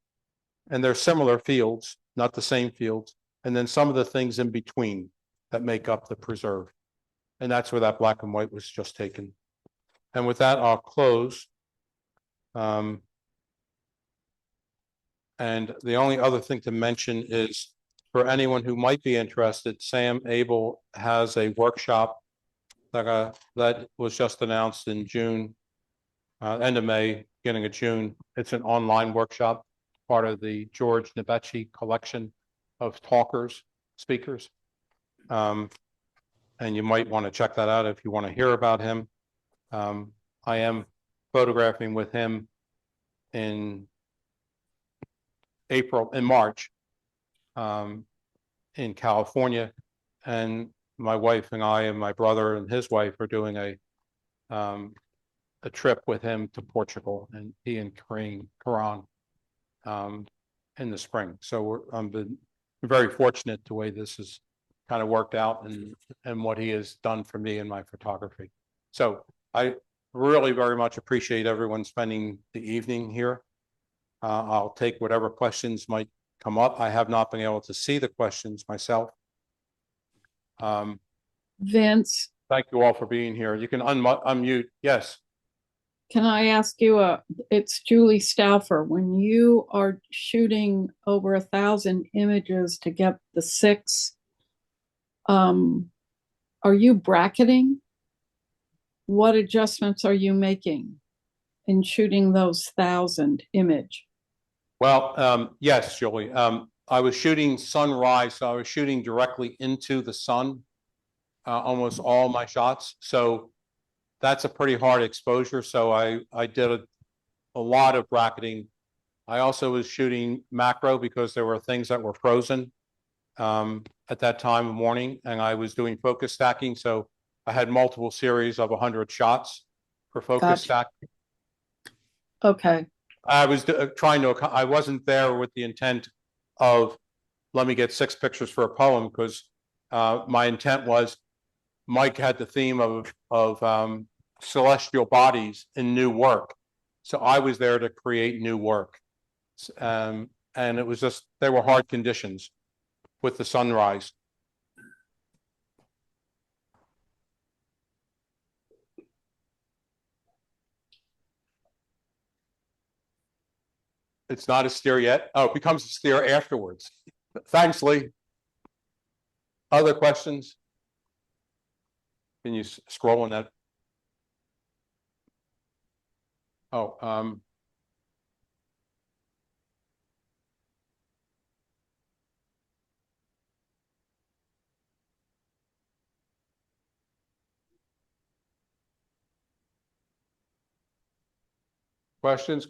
And they're similar fields, not the same fields. And then some of the things in between that make up the preserve. And that's where that black and white was just taken. And with that, I'll close. And the only other thing to mention is, for anyone who might be interested, Sam Abell has a workshop that was just announced in June, end of May, beginning of June. It's an online workshop, part of the George Nebechi collection of speakers. And you might want to check that out if you want to hear about him. I am photographing with him in March, in California, and my wife and I and my brother and his wife are doing a trip with him to Portugal, and he and Karan in the spring. So I'm been very fortunate the way this has kind of worked out and what he has done for me in my photography. So I really very much appreciate everyone spending the evening here. I'll take whatever questions might come up. I have not been able to see the questions myself. Vince, Thank you all for being here. You can unmute. Yes. can I ask you it's Julie Stauffer, when you are shooting over 1,000 images to get the 6, are you bracketing? What adjustments are you making? in shooting those 1,000 image? Well, yes, Julie. I was shooting sunrise, so I was shooting directly into the sun, almost all my shots. So that's a pretty hard exposure. So I did a lot of bracketing. I also was shooting macro because there were things that were frozen at that time of morning, and I was doing focus stacking. So I had multiple series of 100 shots for focus Gotcha. stack. Okay, I was I wasn't there with the intent of, let me get 6 pictures for a poem, because my intent was, Mike had the theme of celestial bodies in new work. So I was there to create new work. And it was just, there were hard conditions with the sunrise. It's not a steer yet. Oh, it becomes a steer afterwards. Thanks, Lee. Other questions? Can you scroll on that? Oh, questions?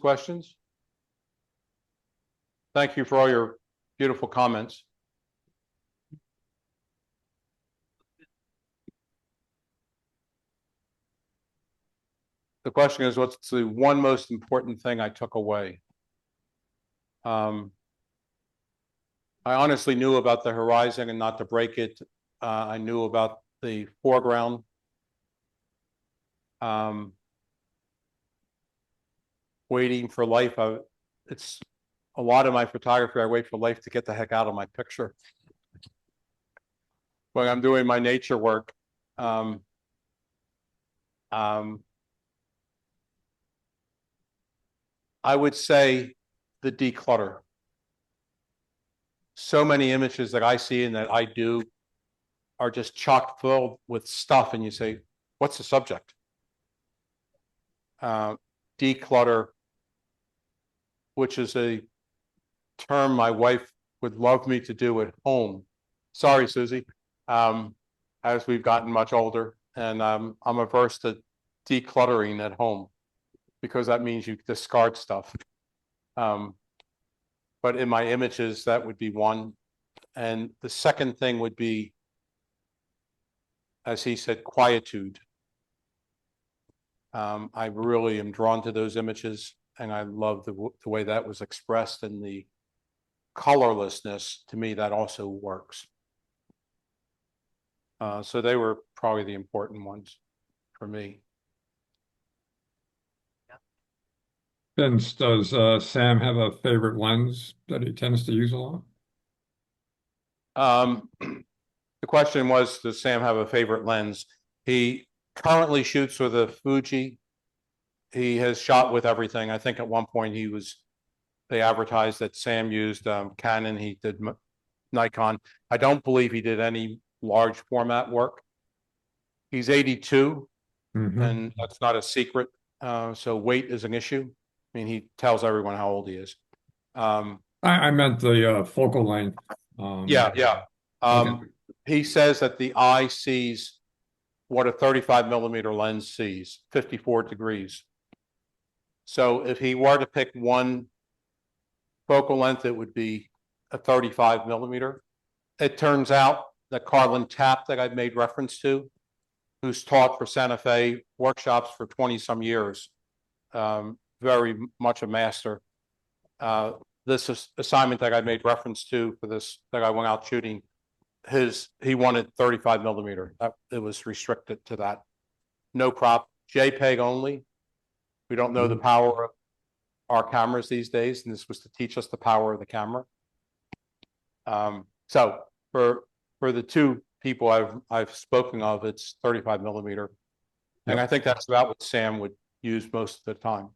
Thank you for all your beautiful comments. The question is, what's the one most important thing I took away? I honestly knew about the horizon and not to break it. I knew about the foreground. Waiting for life. It's a lot of my photography. I wait for life to get the heck out of my picture. When I'm doing my nature work, I would say the declutter. So many images that I see and that I do are just chock full with stuff, and you say, what's the subject? Declutter, which is a term my wife would love me to do at home. Sorry, Susie. As we've gotten much older, and I'm averse to decluttering at home because that means you discard stuff. But in my images, that would be one. And the second thing would be, as he said, quietude. I really am drawn to those images, and I love the way that was expressed, and the colorlessness. To me, that also works. So they were probably the important ones for me. Vince, does Sam have a favorite lens that he tends to use a lot? The question was, does Sam have a favorite lens? He currently shoots with a Fuji. He has shot with everything. I think at one point they advertised that Sam used Canon. He did Nikon. I don't believe he did any large format work. He's 82, and that's not a secret. So weight is an issue. I mean, he tells everyone how old he is. I meant the focal length. Yeah. Okay. He says that the eye sees what a 35 millimeter lens sees, 54 degrees. So if he were to pick one focal length, it would be a 35 millimeter. It turns out that Carlin Tapp, that I've made reference to, who's taught for Santa Fe workshops for 20 some years, very much a master. This assignment that I made reference to for this, that I went out shooting, he wanted 35 millimeter. It was restricted to that. No crop, JPEG only. We don't know the power of our cameras these days, and this was to teach us the power of the camera. So for the two people I've spoken of, it's 35 millimeter. And I think that's about what Sam would use most of the time.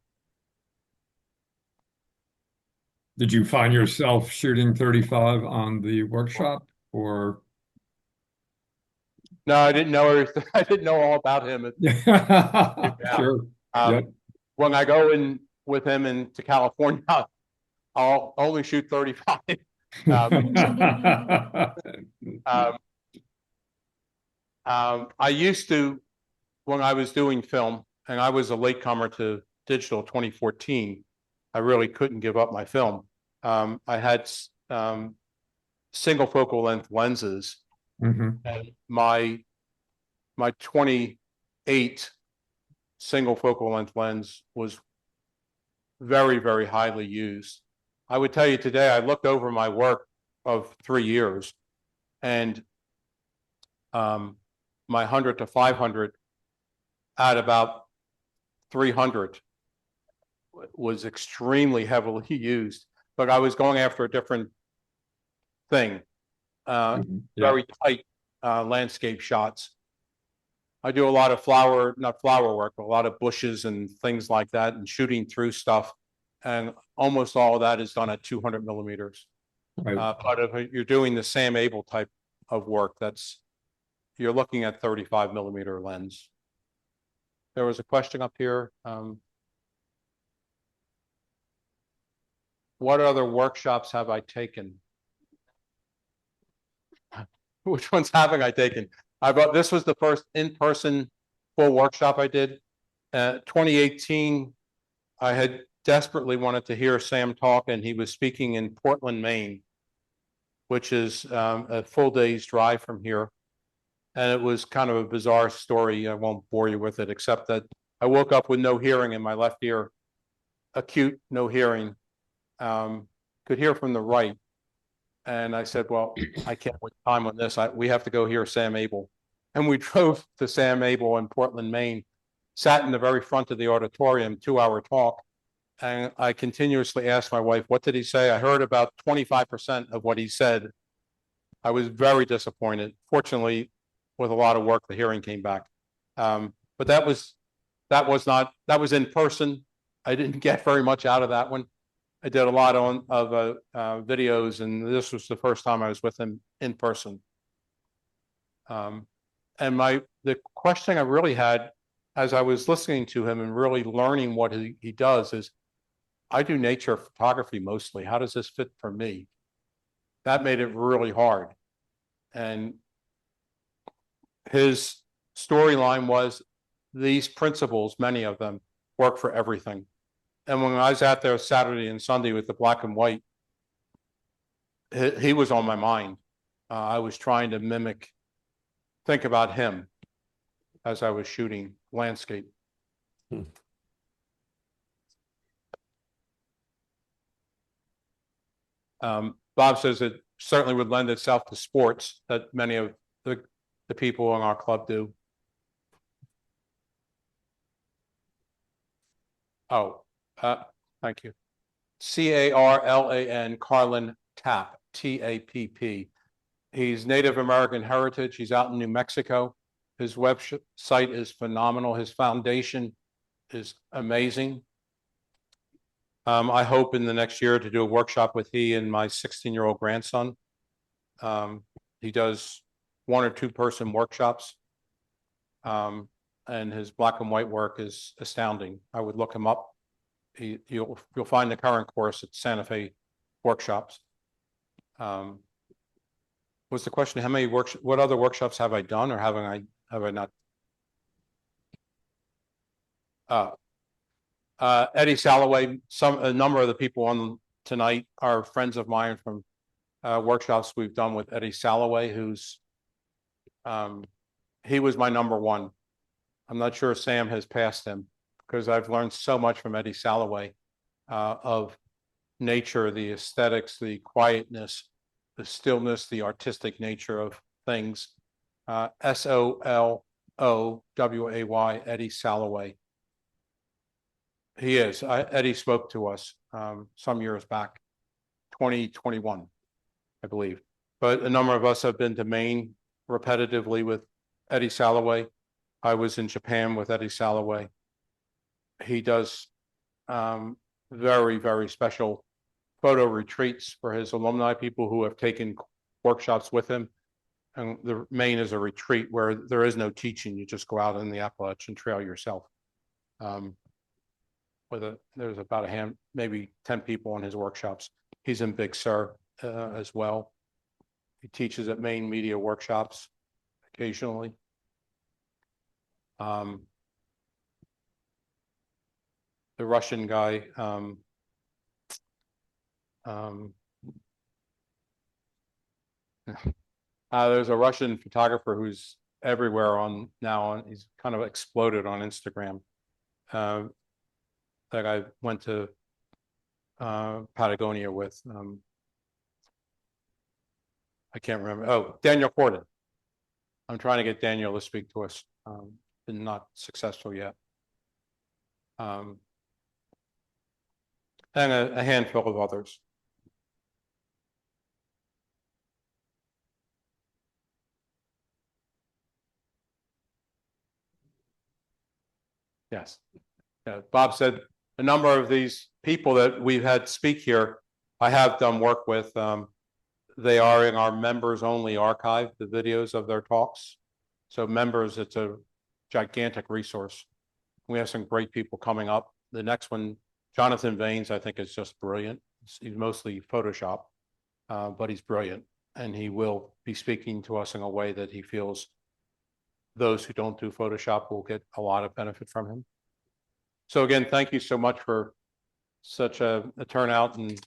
Did you find yourself shooting 35 on the workshop, or? No, I didn't know everything. I didn't know all about him. Sure. Yep. when I go in with him into California, I'll only shoot 35. Um, I used to, when I was doing film, and I was a latecomer to digital 2014, I really couldn't give up my film. I had single focal length lenses, Mhm. and my 28 single focal length lens was very, very highly used. I would tell you today, I looked over my work of 3 years, and my 100 to 500 at about 300 was extremely heavily used, but I was going after a different thing. Mhm. Yeah. Very tight landscape shots. I do a lot of not flower work, but a lot of bushes and things like that, and shooting through stuff. And almost all of that is done at 200 millimeters. Right. But if you're doing the Sam Abell type of work, you're looking at 35 millimeter lens. There was a question up here. What other workshops have I taken? Which ones haven't I taken? This was the first in-person full workshop I did. 2018, I had desperately wanted to hear Sam talk, and he was speaking in Portland, Maine, which is a full day's drive from here. And it was kind of a bizarre story. I won't bore you with it, except that I woke up with no hearing in my left ear, acute no hearing, could hear from the right. And I said, well, I can't wait time on this. We have to go hear Sam Abell. And we drove to Sam Abell in Portland, Maine, sat in the very front of the auditorium, 2-hour talk. And I continuously asked my wife, what did he say? I heard about 25% of what he said. I was very disappointed. Fortunately, with a lot of work, the hearing came back. But that was in person. I didn't get very much out of that one. I did a lot of videos, and this was the first time I was with him in person. And the question I really had as I was listening to him and really learning what he does is, I do nature photography mostly. How does this fit for me? That made it really hard. And his storyline was these principles, many of them, work for everything. And when I was out there Saturday and Sunday with the black and white, he was on my mind. I was trying to think about him as I was shooting landscape. Bob says it certainly would lend itself to sports, that many of the people in our club do. Oh, thank you. Carlan, Carlin Tapp, Tapp. He's Native American heritage. He's out in New Mexico. His website is phenomenal. His foundation is amazing. I hope in the next year to do a workshop with he and my 16-year-old grandson. He does 1 or 2 person workshops. And his black and white work is astounding. I would look him up. You'll find the current course at Santa Fe Workshops. Was the question what other workshops have I done, or have I not? Eddie Salloway, a number of the people on tonight are friends of mine from workshops we've done with Eddie Salloway, who's he was my number one. I'm not sure Sam has passed him, because I've learned so much from Eddie Salloway of nature, the aesthetics, the quietness, the stillness, the artistic nature of things. Salloway, Eddie Salloway. He is. Eddie spoke to us some years back, 2021, I believe. But a number of us have been to Maine repetitively with Eddie Salloway. I was in Japan with Eddie Salloway. He does very, very special photo retreats for his alumni, people who have taken workshops with him. And the Maine is a retreat where there is no teaching. You just go out in the Appalachian Trail yourself. there's about a hand, maybe 10 people in his workshops. He's in Big Sur as well. He teaches at Maine Media Workshops occasionally. The Russian guy, there's a Russian photographer who's everywhere he's kind of exploded on Instagram. That I went to Patagonia with. I can't remember. Oh, Daniel Corden. I'm trying to get Daniel to speak to us. Been not successful yet. And a handful of others. Yes. Yeah, Bob said a number of these people that we've had speak here, I have done work with. They are in our members only archive, the videos of their talks. So members, it's a gigantic resource. We have some great people coming up. The next one, Jonathan Vanes, I think is just brilliant. He's mostly Photoshop, but he's brilliant. And he will be speaking to us in a way that he feels those who don't do Photoshop will get a lot of benefit from him. So again, thank you so much for such a turnout, and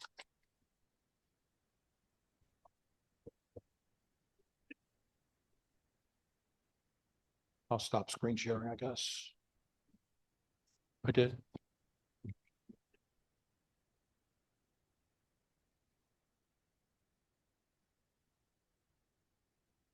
I'll stop screen sharing, I guess. I did.